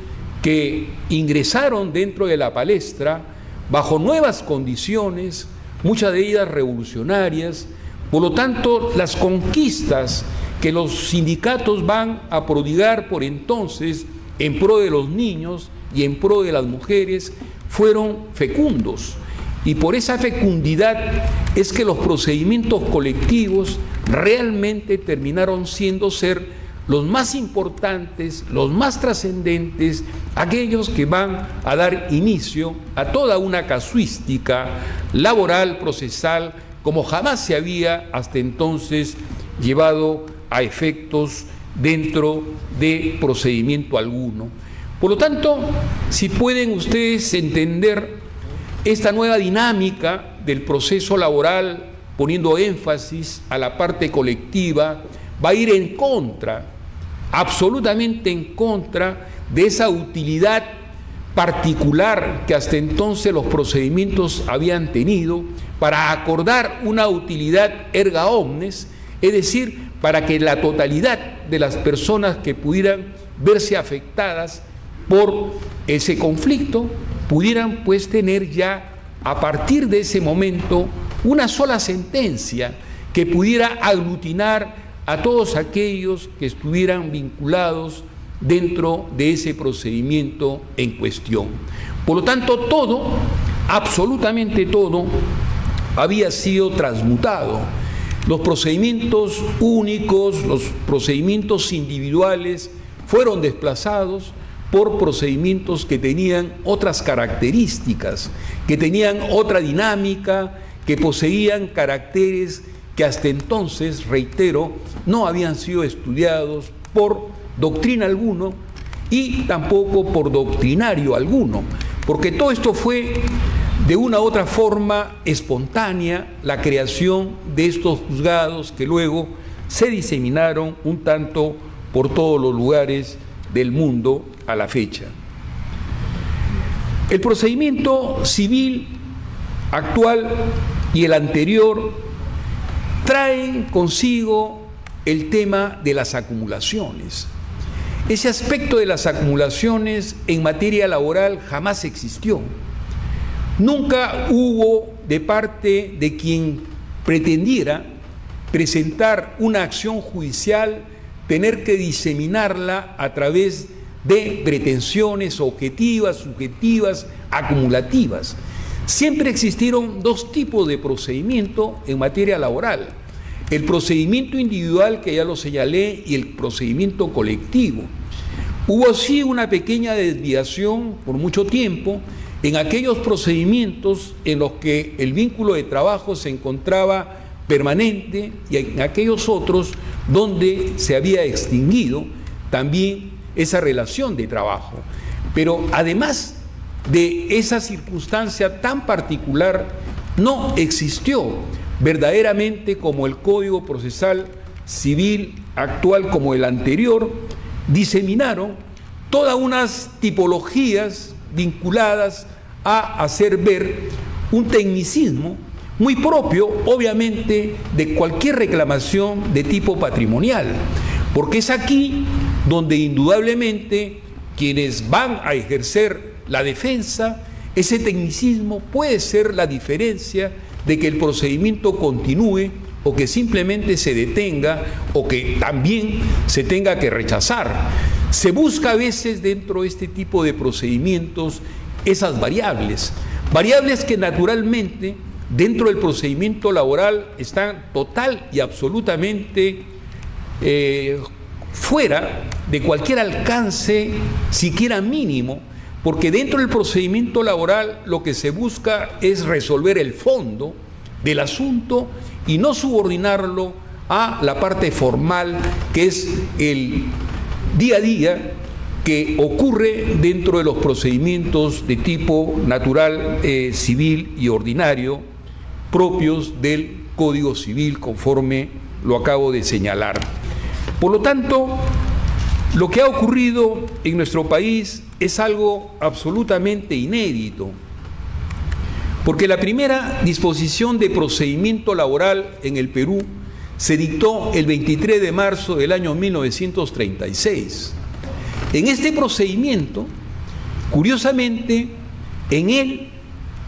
que ingresaron dentro de la palestra bajo nuevas condiciones, muchas de ellas revolucionarias, por lo tanto las conquistas que los sindicatos van a prodigar por entonces en pro de los niños y en pro de las mujeres fueron fecundos, y por esa fecundidad es que los procedimientos colectivos realmente terminaron siendo ser los más importantes, los más trascendentes, aquellos que van a dar inicio a toda una casuística laboral, procesal, como jamás se había hasta entonces llevado a efectos dentro de procedimiento alguno. Por lo tanto, si pueden ustedes entender esta nueva dinámica del proceso laboral, poniendo énfasis a la parte colectiva, va a ir en contra, absolutamente en contra de esa utilidad particular que hasta entonces los procedimientos habían tenido para acordar una utilidad erga omnes, es decir, para que la totalidad de las personas que pudieran verse afectadas por ese conflicto pudieran pues tener ya a partir de ese momento una sola sentencia que pudiera aglutinar a todos aquellos que estuvieran vinculados dentro de ese procedimiento en cuestión. Por lo tanto, todo, absolutamente todo, había sido transmutado. Los procedimientos únicos, los procedimientos individuales fueron desplazados por procedimientos que tenían otras características, que tenían otra dinámica, que poseían caracteres que hasta entonces, reitero, no habían sido estudiados por doctrina alguno y tampoco por doctrinario alguno, porque todo esto fue de una u otra forma espontánea, la creación de estos juzgados que luego se diseminaron un tanto por todos los lugares del mundo a la fecha. El procedimiento civil actual y el anterior traen consigo el tema de las acumulaciones. Ese aspecto de las acumulaciones en materia laboral jamás existió. Nunca hubo de parte de quien pretendiera presentar una acción judicial tener que diseminarla a través de pretensiones objetivas, subjetivas, acumulativas. Siempre existieron dos tipos de procedimiento en materia laboral: el procedimiento individual, que ya lo señalé, y el procedimiento colectivo. Hubo sí una pequeña desviación por mucho tiempo en aquellos procedimientos en los que el vínculo de trabajo se encontraba permanente y en aquellos otros donde se había extinguido también esa relación de trabajo. Pero además de esa circunstancia tan particular, no existió verdaderamente, como el Código Procesal Civil actual como el anterior, diseminaron todas unas tipologías vinculadas a hacer ver un tecnicismo muy propio, obviamente, de cualquier reclamación de tipo patrimonial, porque es aquí donde indudablemente quienes van a ejercer la defensa, ese tecnicismo puede ser la diferencia de que el procedimiento continúe o que simplemente se detenga o que también se tenga que rechazar. Se busca a veces dentro de este tipo de procedimientos esas variables que naturalmente dentro del procedimiento laboral están total y absolutamente fuera de cualquier alcance, siquiera mínimo, porque dentro del procedimiento laboral lo que se busca es resolver el fondo del asunto y no subordinarlo a la parte formal, que es el día a día que ocurre dentro de los procedimientos de tipo natural, civil y ordinario propios del Código Civil, conforme lo acabo de señalar. Por lo tanto, lo que ha ocurrido en nuestro país es algo absolutamente inédito, porque la primera disposición de procedimiento laboral en el Perú se dictó el 23 de marzo del año 1936. En este procedimiento, curiosamente, en él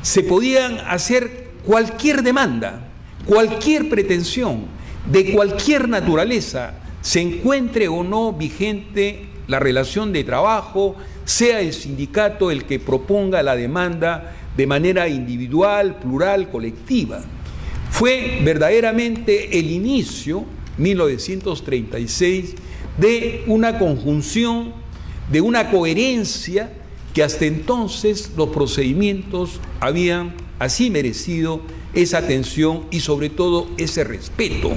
se podían hacer cualquier demanda, cualquier pretensión, de cualquier naturaleza, se encuentre o no vigente la relación de trabajo, sea el sindicato el que proponga la demanda de manera individual, plural, colectiva. Fue verdaderamente el inicio, 1936, de una conjunción, de una coherencia que hasta entonces los procedimientos habían así merecido esa atención y sobre todo ese respeto.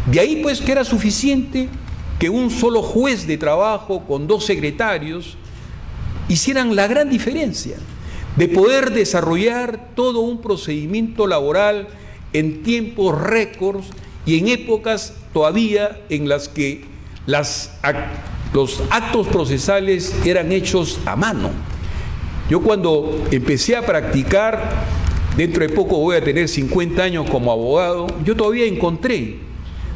De ahí pues que era suficiente que un solo juez de trabajo con 2 secretarios hicieran la gran diferencia de poder desarrollar todo un procedimiento laboral en tiempos récords y en épocas todavía en las que los actos procesales eran hechos a mano. Yo cuando empecé a practicar, dentro de poco voy a tener 50 años como abogado, yo todavía encontré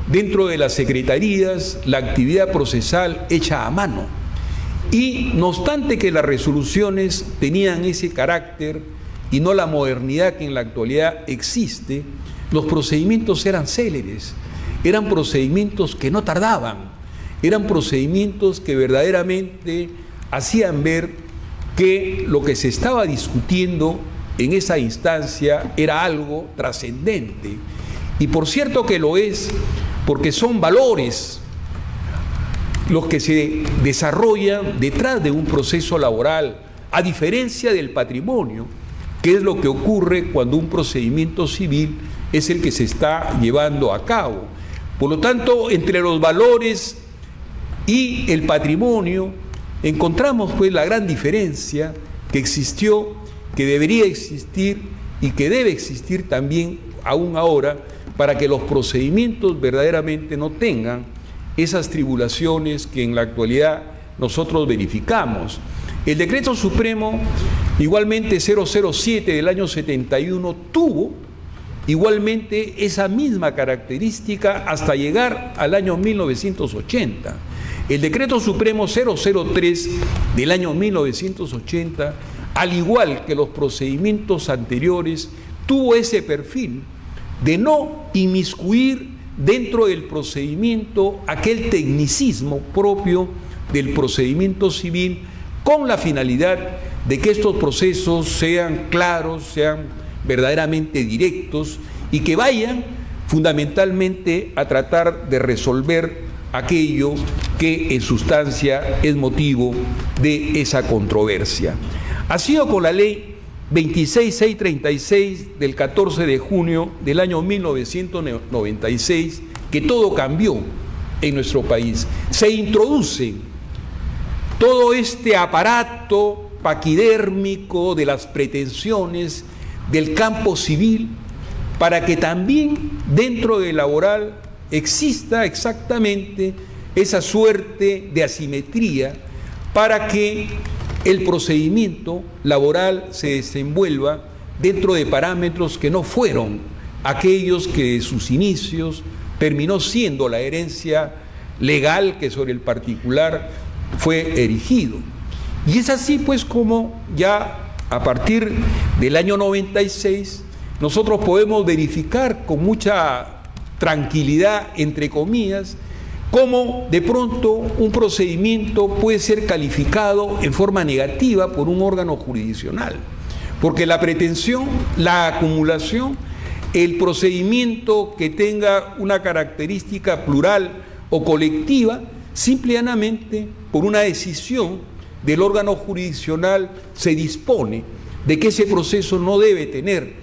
dentro de las secretarías la actividad procesal hecha a mano. Y no obstante que las resoluciones tenían ese carácter y no la modernidad que en la actualidad existe, los procedimientos eran céleres, eran procedimientos que no tardaban, eran procedimientos que verdaderamente hacían ver que lo que se estaba discutiendo en esa instancia era algo trascendente. Y por cierto que lo es, porque son valores los que se desarrollan detrás de un proceso laboral, a diferencia del patrimonio, que es lo que ocurre cuando un procedimiento civil es el que se está llevando a cabo. Por lo tanto, entre los valores y el patrimonio, encontramos pues la gran diferencia que existió, que debería existir y que debe existir también aún ahora, para que los procedimientos verdaderamente no tengan esas tribulaciones que en la actualidad nosotros verificamos. El Decreto Supremo, igualmente 007 del año 71, tuvo igualmente esa misma característica hasta llegar al año 1980. El Decreto Supremo 003 del año 1980, al igual que los procedimientos anteriores, tuvo ese perfil de no inmiscuir dentro del procedimiento aquel tecnicismo propio del procedimiento civil, con la finalidad de que estos procesos sean claros, sean verdaderamente directos y que vayan fundamentalmente a tratar de resolver aquello que en sustancia es motivo de esa controversia. Ha sido con la ley 26636 del 14 de junio del año 1996 que todo cambió en nuestro país. Se introduce todo este aparato paquidérmico de las pretensiones del campo civil para que también dentro del laboral exista exactamente esa suerte de asimetría para que el procedimiento laboral se desenvuelva dentro de parámetros que no fueron aquellos que de sus inicios terminó siendo la herencia legal que sobre el particular fue erigido. Y es así pues como ya a partir del año 96 nosotros podemos verificar con mucha tranquilidad, entre comillas, cómo de pronto un procedimiento puede ser calificado en forma negativa por un órgano jurisdiccional, porque la pretensión, la acumulación, el procedimiento que tenga una característica plural o colectiva, simplemente por una decisión del órgano jurisdiccional se dispone de que ese proceso no debe tener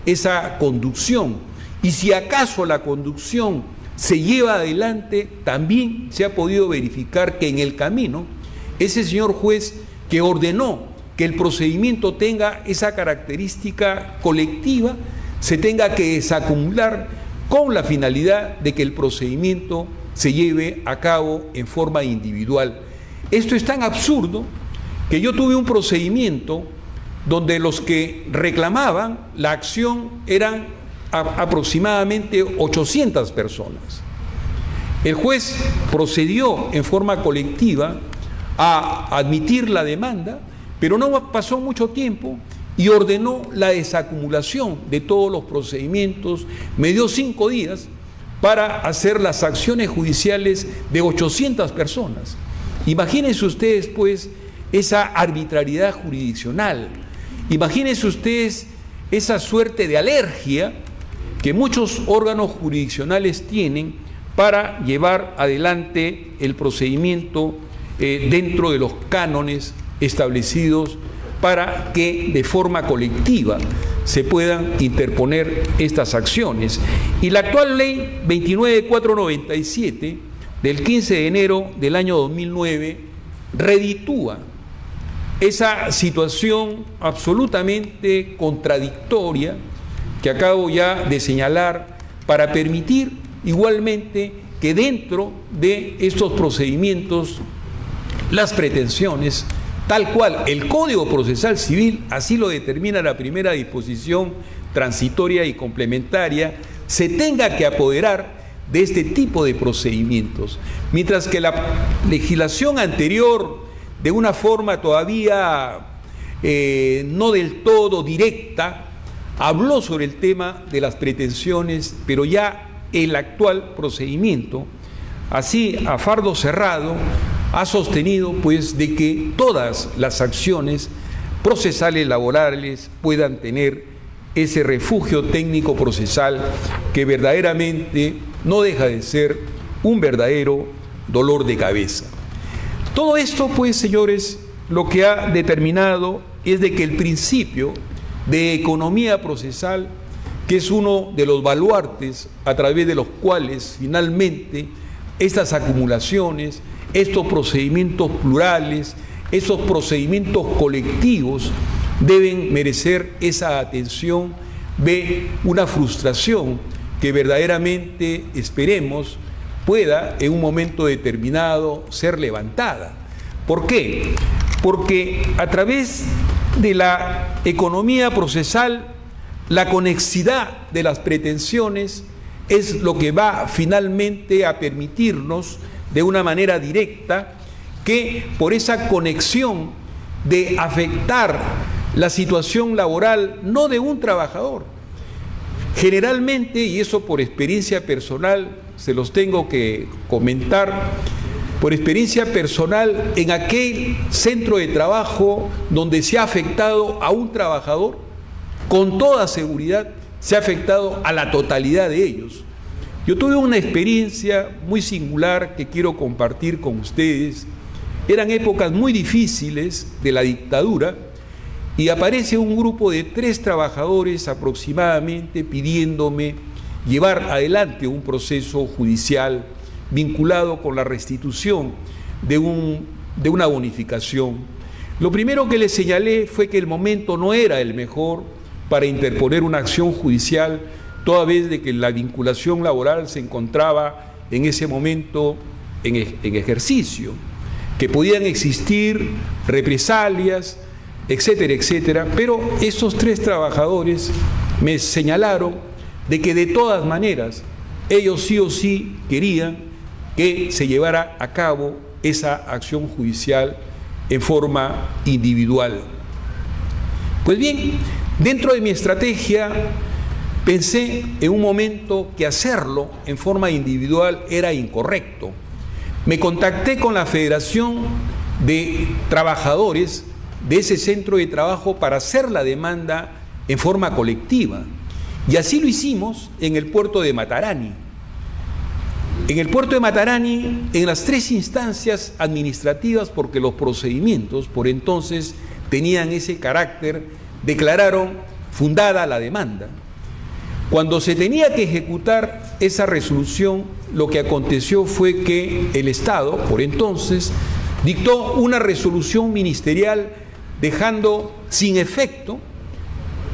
esa conducción, y si acaso la conducción se lleva adelante, también se ha podido verificar que en el camino ese señor juez que ordenó que el procedimiento tenga esa característica colectiva se tenga que desacumular con la finalidad de que el procedimiento se lleve a cabo en forma individual. Esto es tan absurdo que yo tuve un procedimiento donde los que reclamaban la acción eran aproximadamente 800 personas. El juez procedió en forma colectiva a admitir la demanda, pero no pasó mucho tiempo y ordenó la desacumulación de todos los procedimientos. Me dio 5 días para hacer las acciones judiciales de 800 personas. Imagínense ustedes pues esa arbitrariedad jurisdiccional, imagínense ustedes esa suerte de alergia que muchos órganos jurisdiccionales tienen para llevar adelante el procedimiento dentro de los cánones establecidos para que de forma colectiva se puedan interponer estas acciones. Y la actual ley 29497 del 15 de enero del año 2009 reditúa esa situación absolutamente contradictoria que acabo ya de señalar para permitir igualmente que dentro de estos procedimientos las pretensiones, tal cual el Código Procesal Civil así lo determina la primera disposición transitoria y complementaria, se tenga que apoderar de este tipo de procedimientos, mientras que la legislación anterior, de una forma todavía no del todo directa, habló sobre el tema de las pretensiones, pero ya el actual procedimiento, así a fardo cerrado, ha sostenido pues de que todas las acciones procesales laborales puedan tener ese refugio técnico procesal que verdaderamente no deja de ser un verdadero dolor de cabeza. Todo esto pues, señores, lo que ha determinado es de que el principio de economía procesal, que es uno de los baluartes a través de los cuales finalmente estas acumulaciones, estos procedimientos plurales, esos procedimientos colectivos deben merecer esa atención de una frustración que verdaderamente esperemos pueda en un momento determinado ser levantada. ¿Por qué? Porque a través de la economía procesal, la conexidad de las pretensiones es lo que va finalmente a permitirnos de una manera directa que por esa conexión de afectar la situación laboral no de un trabajador. Generalmente, y eso por experiencia personal, se los tengo que comentar, por experiencia personal, en aquel centro de trabajo donde se ha afectado a un trabajador, con toda seguridad se ha afectado a la totalidad de ellos. Yo tuve una experiencia muy singular que quiero compartir con ustedes. Eran épocas muy difíciles de la dictadura y aparece un grupo de 3 trabajadores aproximadamente pidiéndome llevar adelante un proceso judicial vinculado con la restitución de una bonificación. Lo primero que les señalé fue que el momento no era el mejor para interponer una acción judicial, toda vez de que la vinculación laboral se encontraba en ese momento en ejercicio, que podían existir represalias, etcétera, etcétera. Pero esos 3 trabajadores me señalaron de que de todas maneras ellos sí o sí querían que se llevara a cabo esa acción judicial en forma individual. Pues bien, dentro de mi estrategia pensé en un momento que hacerlo en forma individual era incorrecto. Me contacté con la Federación de Trabajadores de ese centro de trabajo para hacer la demanda en forma colectiva. Y así lo hicimos en el puerto de Matarani. En el puerto de Matarani, en las 3 instancias administrativas, porque los procedimientos por entonces tenían ese carácter, declararon fundada la demanda. Cuando se tenía que ejecutar esa resolución, lo que aconteció fue que el Estado, por entonces, dictó una resolución ministerial dejando sin efecto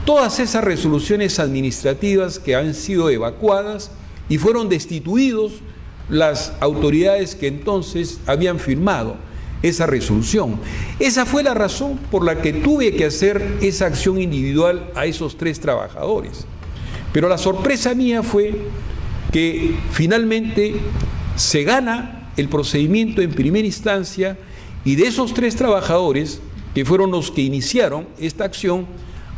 todas esas resoluciones administrativas que han sido evacuadas y fueron destituidos las autoridades que entonces habían firmado esa resolución. Esa fue la razón por la que tuve que hacer esa acción individual a esos 3 trabajadores. Pero la sorpresa mía fue que finalmente se gana el procedimiento en primera instancia y de esos 3 trabajadores, que fueron los que iniciaron esta acción,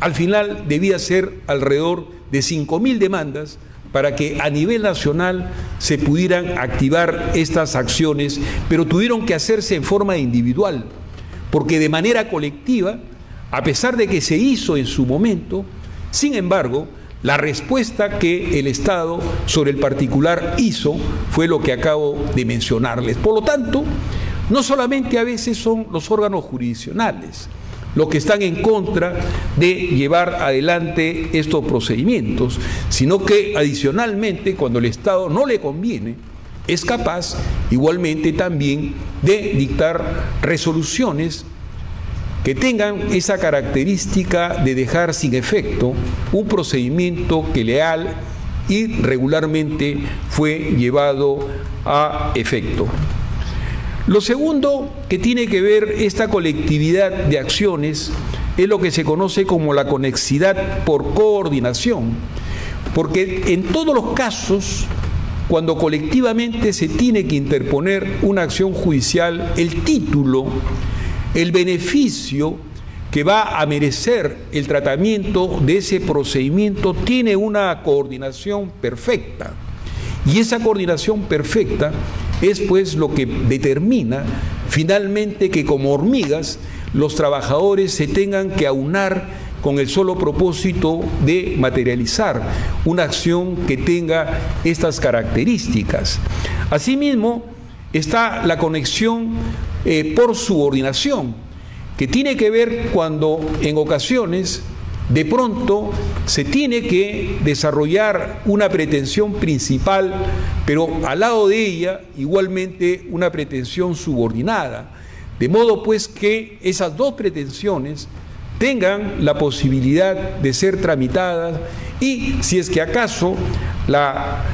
al final debía ser alrededor de 5.000 demandas para que a nivel nacional se pudieran activar estas acciones, pero tuvieron que hacerse en forma individual, porque de manera colectiva, a pesar de que se hizo en su momento, sin embargo, la respuesta que el Estado sobre el particular hizo fue lo que acabo de mencionarles. Por lo tanto, no solamente a veces son los órganos jurisdiccionales los que están en contra de llevar adelante estos procedimientos, sino que adicionalmente, cuando el Estado no le conviene, es capaz igualmente también de dictar resoluciones que tengan esa característica de dejar sin efecto un procedimiento que leal y regularmente fue llevado a efecto. Lo segundo que tiene que ver esta colectividad de acciones es lo que se conoce como la conexidad por coordinación, porque en todos los casos, cuando colectivamente se tiene que interponer una acción judicial, el título, el beneficio que va a merecer el tratamiento de ese procedimiento tiene una coordinación perfecta. Y esa coordinación perfecta es pues lo que determina finalmente que como hormigas los trabajadores se tengan que aunar con el solo propósito de materializar una acción que tenga estas características. Asimismo, está la conexión por subordinación, que tiene que ver cuando en ocasiones de pronto se tiene que desarrollar una pretensión principal, pero al lado de ella igualmente una pretensión subordinada, de modo pues que esas dos pretensiones tengan la posibilidad de ser tramitadas, y si es que acaso la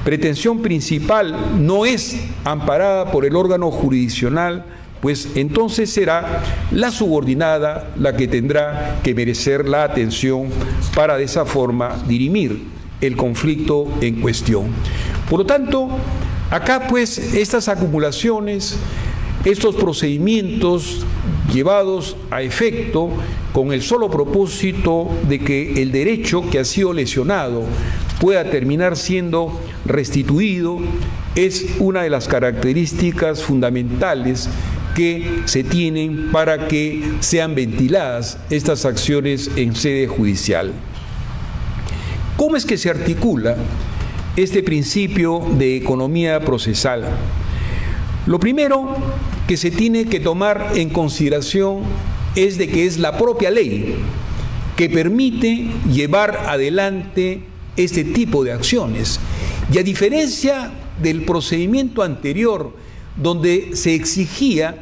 pretensión principal no es amparada por el órgano jurisdiccional, pues entonces será la subordinada la que tendrá que merecer la atención para de esa forma dirimir el conflicto en cuestión. Por lo tanto, acá pues estas acumulaciones, estos procedimientos llevados a efecto con el solo propósito de que el derecho que ha sido lesionado pueda terminar siendo restituido, es una de las características fundamentales que se tienen para que sean ventiladas estas acciones en sede judicial. ¿Cómo es que se articula este principio de economía procesal? Lo primero que se tiene que tomar en consideración es de que es la propia ley que permite llevar adelante este tipo de acciones. Y a diferencia del procedimiento anterior, donde se exigía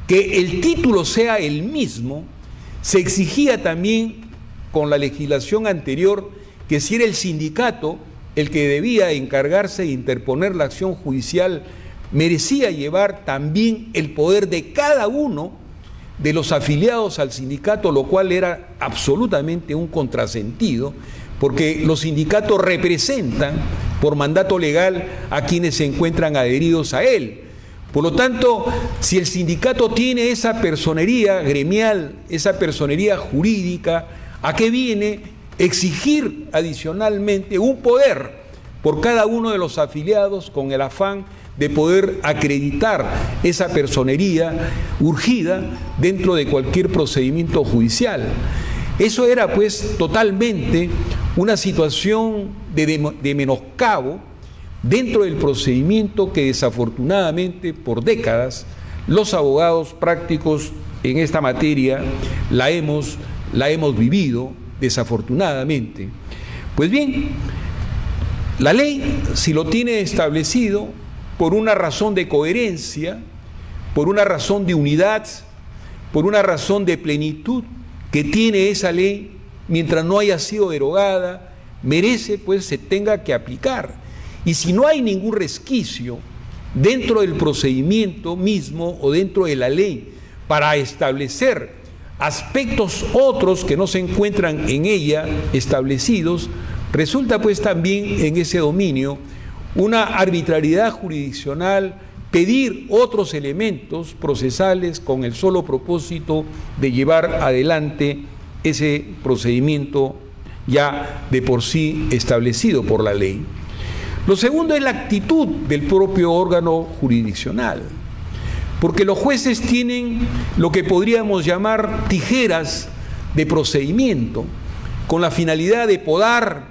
que el título sea el mismo, se exigía también con la legislación anterior que si era el sindicato el que debía encargarse de interponer la acción judicial, merecía llevar también el poder de cada uno de los afiliados al sindicato, lo cual era absolutamente un contrasentido, porque los sindicatos representan por mandato legal a quienes se encuentran adheridos a él. Por lo tanto, si el sindicato tiene esa personería gremial, esa personería jurídica, ¿a qué viene? Exigir adicionalmente un poder por cada uno de los afiliados con el afán de poder acreditar esa personería urgida dentro de cualquier procedimiento judicial. Eso era pues totalmente una situación de menoscabo dentro del procedimiento que desafortunadamente por décadas los abogados prácticos en esta materia la hemos vivido desafortunadamente. Pues bien, la ley, si lo tiene establecido por una razón de coherencia, por una razón de unidad, por una razón de plenitud que tiene esa ley, mientras no haya sido derogada, merece pues se tenga que aplicar. Y si no hay ningún resquicio dentro del procedimiento mismo o dentro de la ley para establecer aspectos otros que no se encuentran en ella establecidos, resulta pues también en ese dominio una arbitrariedad jurisdiccional pedir otros elementos procesales con el solo propósito de llevar adelante ese procedimiento ya de por sí establecido por la ley. Lo segundo es la actitud del propio órgano jurisdiccional, porque los jueces tienen lo que podríamos llamar tijeras de procedimiento, con la finalidad de podar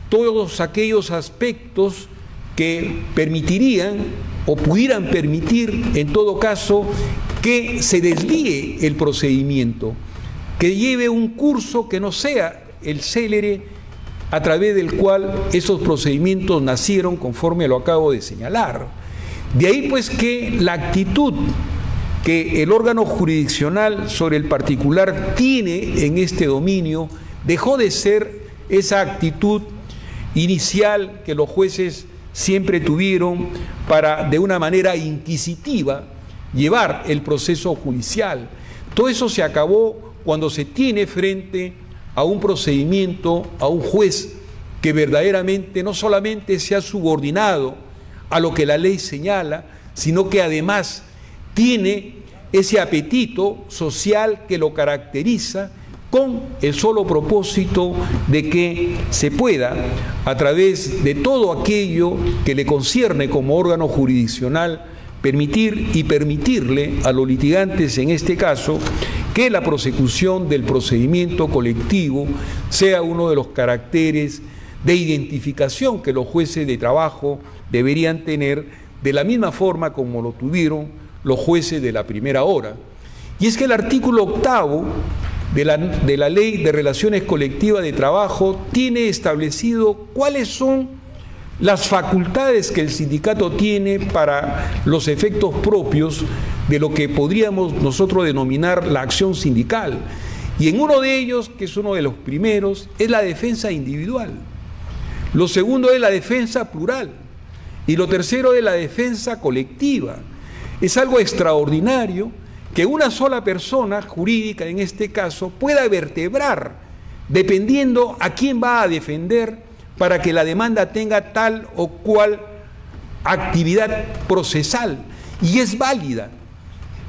todos aquellos aspectos que permitirían o pudieran permitir, en todo caso, que se desvíe el procedimiento, que lleve un curso que no sea el célere a través del cual esos procedimientos nacieron, conforme lo acabo de señalar. De ahí pues que la actitud que el órgano jurisdiccional sobre el particular tiene en este dominio dejó de ser esa actitud inicial que los jueces siempre tuvieron para, de una manera inquisitiva, llevar el proceso judicial. Todo eso se acabó cuando se tiene frente a un procedimiento, a un juez que verdaderamente no solamente se ha subordinado a lo que la ley señala, sino que además tiene ese apetito social que lo caracteriza, con el solo propósito de que se pueda, a través de todo aquello que le concierne como órgano jurisdiccional, permitirle a los litigantes, en este caso, que la prosecución del procedimiento colectivo sea uno de los caracteres de identificación que los jueces de trabajo deberían tener, de la misma forma como lo tuvieron los jueces de la primera hora. Y es que el artículo 8 de la Ley de Relaciones Colectivas de Trabajo tiene establecido cuáles son las facultades que el sindicato tiene para los efectos propios de lo que podríamos nosotros denominar la acción sindical. Y en uno de ellos, que es uno de los primeros, es la defensa individual. Lo segundo es la defensa plural. Y lo tercero es la defensa colectiva. Es algo extraordinario que una sola persona jurídica, en este caso, pueda vertebrar, dependiendo a quién va a defender, para que la demanda tenga tal o cual actividad procesal. Y es válida,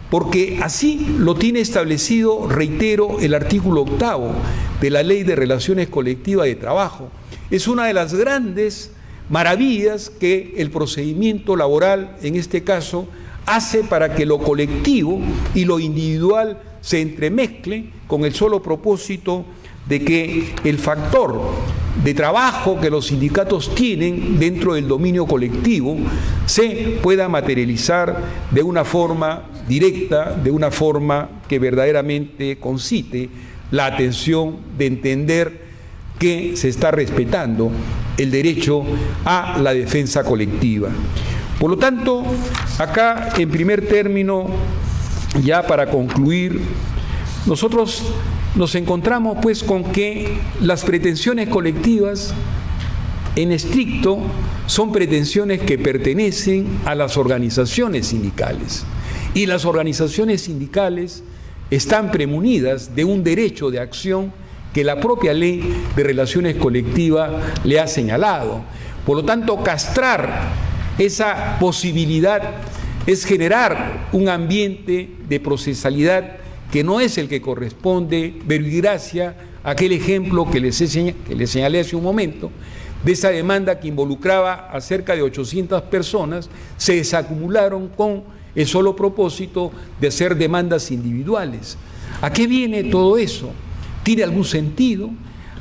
porque así lo tiene establecido, reitero, el artículo 8º de la Ley de Relaciones Colectivas de Trabajo. Es una de las grandes maravillas que el procedimiento laboral, en este caso, hace para que lo colectivo y lo individual se entremezcle con el solo propósito de que el factor de trabajo que los sindicatos tienen dentro del dominio colectivo se pueda materializar de una forma directa, de una forma que verdaderamente concite la atención de entender que se está respetando el derecho a la defensa colectiva. Por lo tanto, acá en primer término, ya para concluir, nosotros nos encontramos pues con que las pretensiones colectivas en estricto son pretensiones que pertenecen a las organizaciones sindicales, y las organizaciones sindicales están premunidas de un derecho de acción que la propia Ley de Relaciones Colectivas le ha señalado. Por lo tanto, castrar esa posibilidad es generar un ambiente de procesalidad que no es el que corresponde, verbigracia aquel ejemplo que les señalé hace un momento, de esa demanda que involucraba a cerca de 800 personas, se desacumularon con el solo propósito de hacer demandas individuales. ¿A qué viene todo eso? ¿Tiene algún sentido?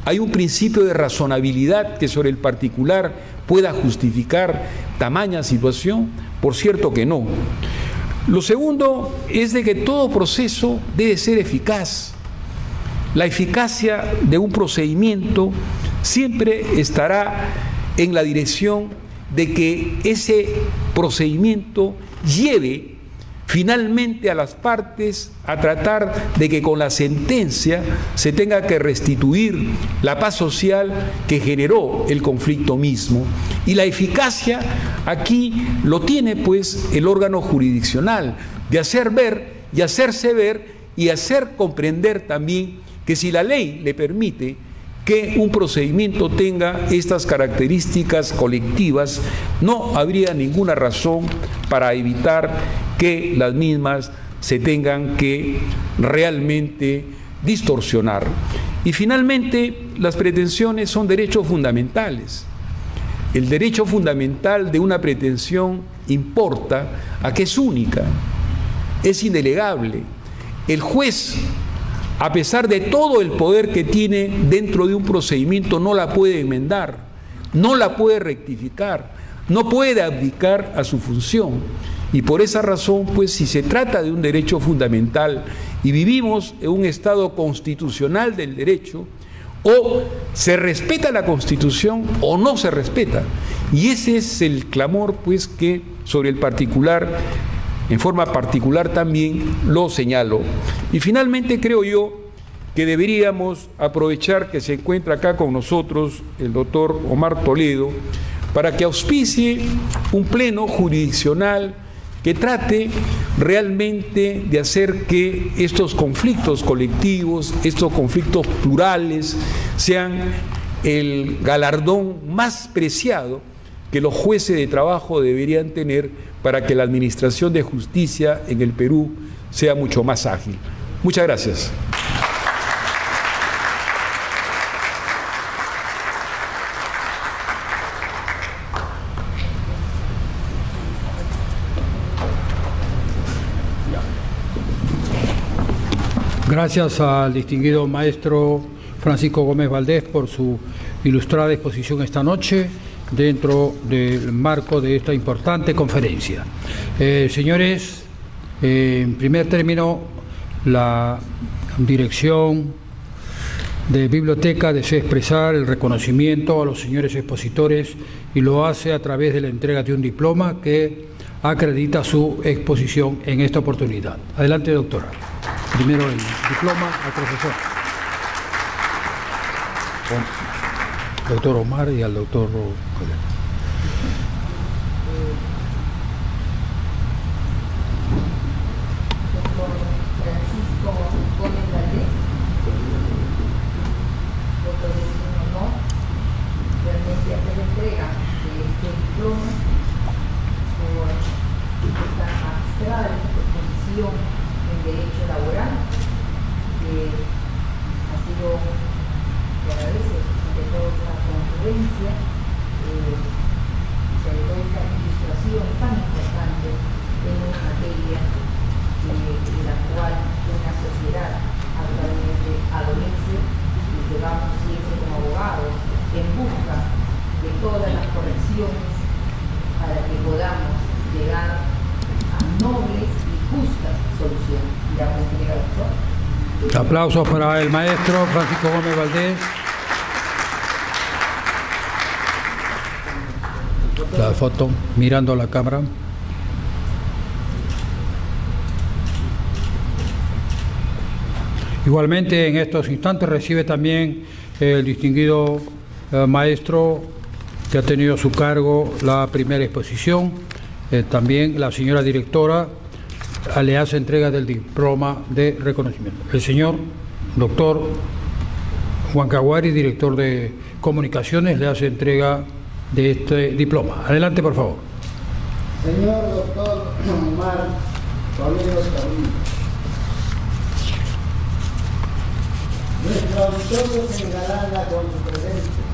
¿Hay un principio de razonabilidad que sobre el particular pueda justificar tamaña situación? Por cierto que no. Lo segundo es de que todo proceso debe ser eficaz. La eficacia de un procedimiento siempre estará en la dirección de que ese procedimiento lleve finalmente a las partes a tratar de que con la sentencia se tenga que restituir la paz social que generó el conflicto mismo. Y la eficacia aquí lo tiene pues el órgano jurisdiccional, de hacer ver y hacerse ver y hacer comprender también que si la ley le permite que un procedimiento tenga estas características colectivas, no habría ninguna razón para evitar que las mismas se tengan que realmente distorsionar. Y finalmente, las pretensiones son derechos fundamentales. El derecho fundamental de una pretensión importa a que es única, es indelegable. El juez, a pesar de todo el poder que tiene dentro de un procedimiento, no la puede enmendar, no la puede rectificar, no puede abdicar a su función. Y por esa razón, pues, si se trata de un derecho fundamental y vivimos en un Estado constitucional del derecho, o se respeta la Constitución o no se respeta. Y ese es el clamor, pues, que sobre el particular, en forma particular también lo señalo. Y finalmente creo yo que deberíamos aprovechar que se encuentra acá con nosotros el doctor Omar Toledo para que auspicie un pleno jurisdiccional que trate realmente de hacer que estos conflictos colectivos, estos conflictos plurales, sean el galardón más preciado que los jueces de trabajo deberían tener para que la administración de justicia en el Perú sea mucho más ágil. Muchas gracias. Gracias al distinguido maestro Francisco Gómez Valdés por su ilustrada exposición esta noche dentro del marco de esta importante conferencia. Señores, en primer término, la dirección de biblioteca desea expresar el reconocimiento a los señores expositores y lo hace a través de la entrega de un diploma que acredita su exposición en esta oportunidad. Adelante, doctora. Primero el diploma al profesor. Doctor Omar y al doctor Francisco Gómez Valdés. Doctor, es un honor realmente hacer la entrega de este diploma por esta magistrada exposición en Derecho Laboral, que ha sido, se agradece de toda esta concurrencia, sobre todo esta ilustración tan importante en una materia de la cual una sociedad actualmente adolece y que vamos siempre como abogados en busca de todas las correcciones para que podamos llegar a nobles y justas soluciones. Ya con el doctor. Aplausos para el maestro Francisco Gómez Valdés. La foto, mirando a la cámara. Igualmente, en estos instantes recibe también el distinguido maestro que ha tenido a su cargo la primera exposición. También la señora directora le hace entrega del diploma de reconocimiento. El señor doctor Huancahuari, director de comunicaciones, le hace entrega de este diploma. Adelante, por favor. Señor doctor Omar Toledo Toribio, nuestro auditorio se engalana con su presencia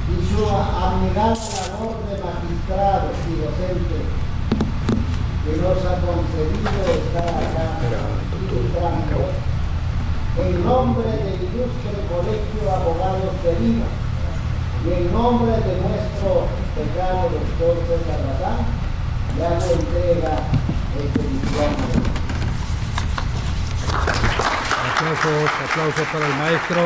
y su abnegada labor de magistrados y docentes que nos ha concedido estar acá en nombre del ilustre Colegio de Abogados de Lima y en nombre de nuestro decano doctor César Bazán, le hago entrega este diploma. Aplausos para el maestro.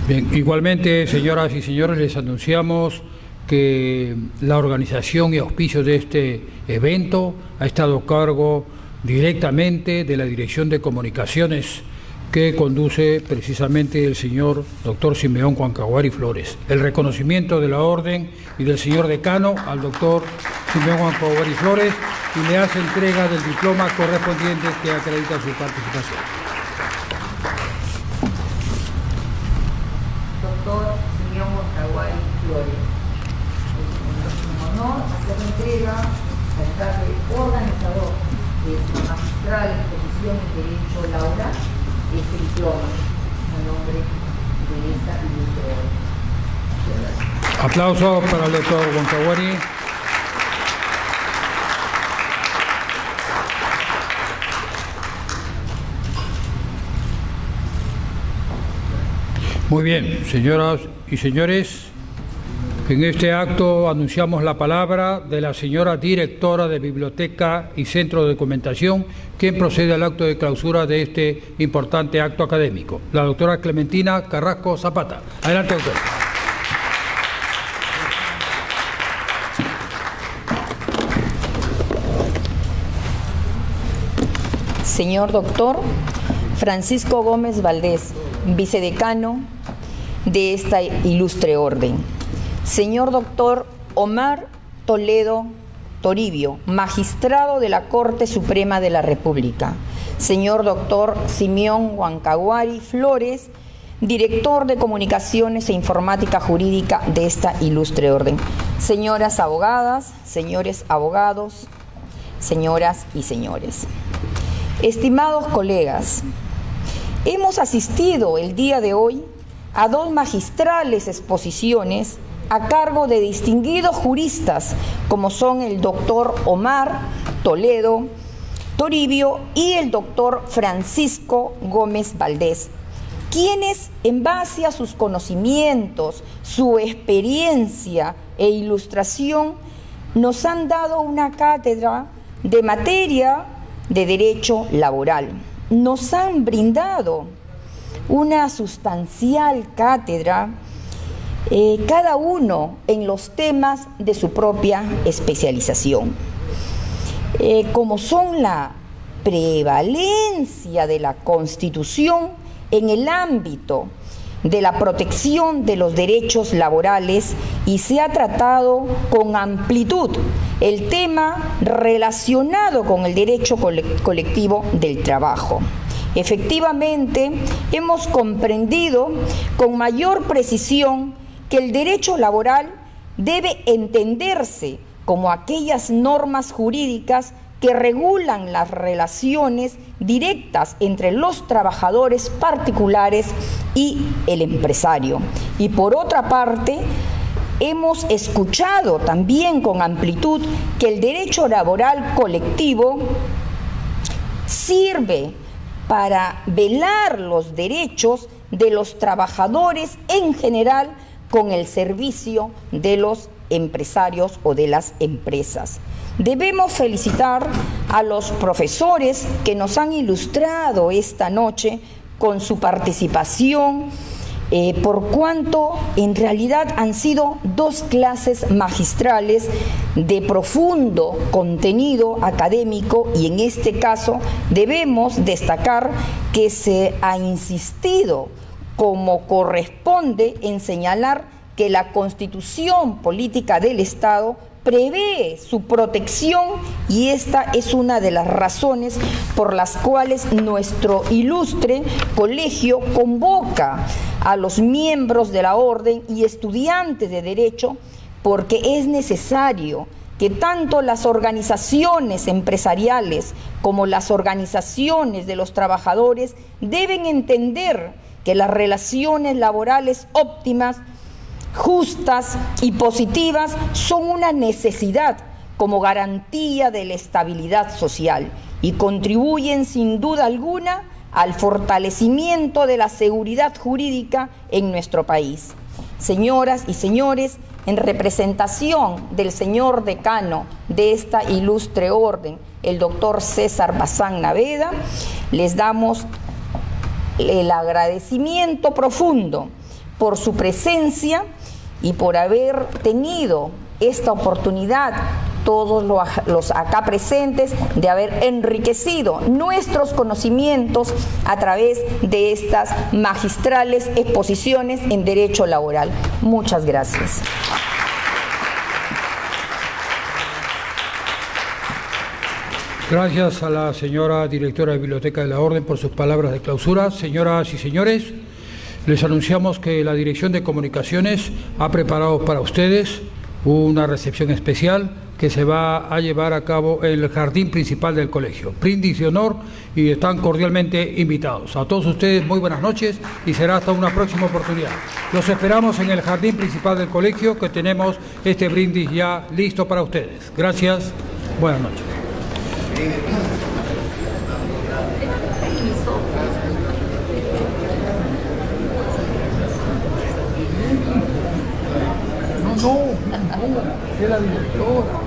Bien, igualmente, señoras y señores, les anunciamos que la organización y auspicio de este evento ha estado a cargo directamente de la Dirección de Comunicaciones que conduce precisamente el señor doctor Simeón Huancahuari Flores. El reconocimiento de la orden y del señor decano al doctor Simeón Huancahuari Flores y le hace entrega del diploma correspondiente que acredita su participación. Doctor Simeón Huancahuari Flores. Es un honor hacer la entrega al estar organizador de esta magistral exposición en Derecho Laboral, este diploma en nombre de esta ilustre orden. Aplausos para el doctor Huancahuari. Muy bien, señoras y señores, en este acto anunciamos la palabra de la señora directora de Biblioteca y Centro de Documentación, quien procede al acto de clausura de este importante acto académico, la doctora Clementina Carrasco Zapata. Adelante, doctora. Señor doctor Francisco Gómez Valdés, vicedecano de esta ilustre orden. Señor doctor Omar Toledo Toribio, magistrado de la Corte Suprema de la República. Señor doctor Simeón Huancahuari Flores, director de Comunicaciones e Informática Jurídica de esta ilustre orden. Señoras abogadas, señores abogados, señoras y señores. Estimados colegas, hemos asistido el día de hoy a dos magistrales exposiciones a cargo de distinguidos juristas como son el doctor Omar Toledo Toribio y el doctor Francisco Gómez Valdés, quienes en base a sus conocimientos, su experiencia e ilustración nos han dado una cátedra de materia de derecho laboral. Nos han brindado una sustancial cátedra, cada uno en los temas de su propia especialización, como son la prevalencia de la Constitución en el ámbito de la protección de los derechos laborales, y se ha tratado con amplitud el tema relacionado con el derecho colectivo del trabajo. Efectivamente, hemos comprendido con mayor precisión que el derecho laboral debe entenderse como aquellas normas jurídicas que regulan las relaciones directas entre los trabajadores particulares y el empresario. Y por otra parte, hemos escuchado también con amplitud que el derecho laboral colectivo sirve para velar los derechos de los trabajadores en general con el servicio de los empresarios o de las empresas. Debemos felicitar a los profesores que nos han ilustrado esta noche con su participación, por cuanto en realidad han sido 2 clases magistrales de profundo contenido académico, y en este caso debemos destacar que se ha insistido, como corresponde, en señalar que la Constitución Política del Estado prevé su protección, y esta es una de las razones por las cuales nuestro ilustre colegio convoca a los miembros de la orden y estudiantes de Derecho, porque es necesario que tanto las organizaciones empresariales como las organizaciones de los trabajadores deben entender que las relaciones laborales óptimas, justas y positivas son una necesidad como garantía de la estabilidad social, y contribuyen sin duda alguna al fortalecimiento de la seguridad jurídica en nuestro país. Señoras y señores, en representación del señor decano de esta ilustre orden, el doctor César Bazán Naveda, les damos el agradecimiento profundo por su presencia y por haber tenido esta oportunidad, todos los acá presentes, de haber enriquecido nuestros conocimientos a través de estas magistrales exposiciones en derecho laboral. Muchas gracias. Gracias a la señora directora de Biblioteca de la Orden por sus palabras de clausura. Señoras y señores, les anunciamos que la Dirección de Comunicaciones ha preparado para ustedes una recepción especial que se va a llevar a cabo en el jardín principal del colegio. Brindis de honor, y están cordialmente invitados. A todos ustedes, muy buenas noches, y será hasta una próxima oportunidad. Los esperamos en el jardín principal del colegio, que tenemos este brindis ya listo para ustedes. Gracias, buenas noches. No, es la directora.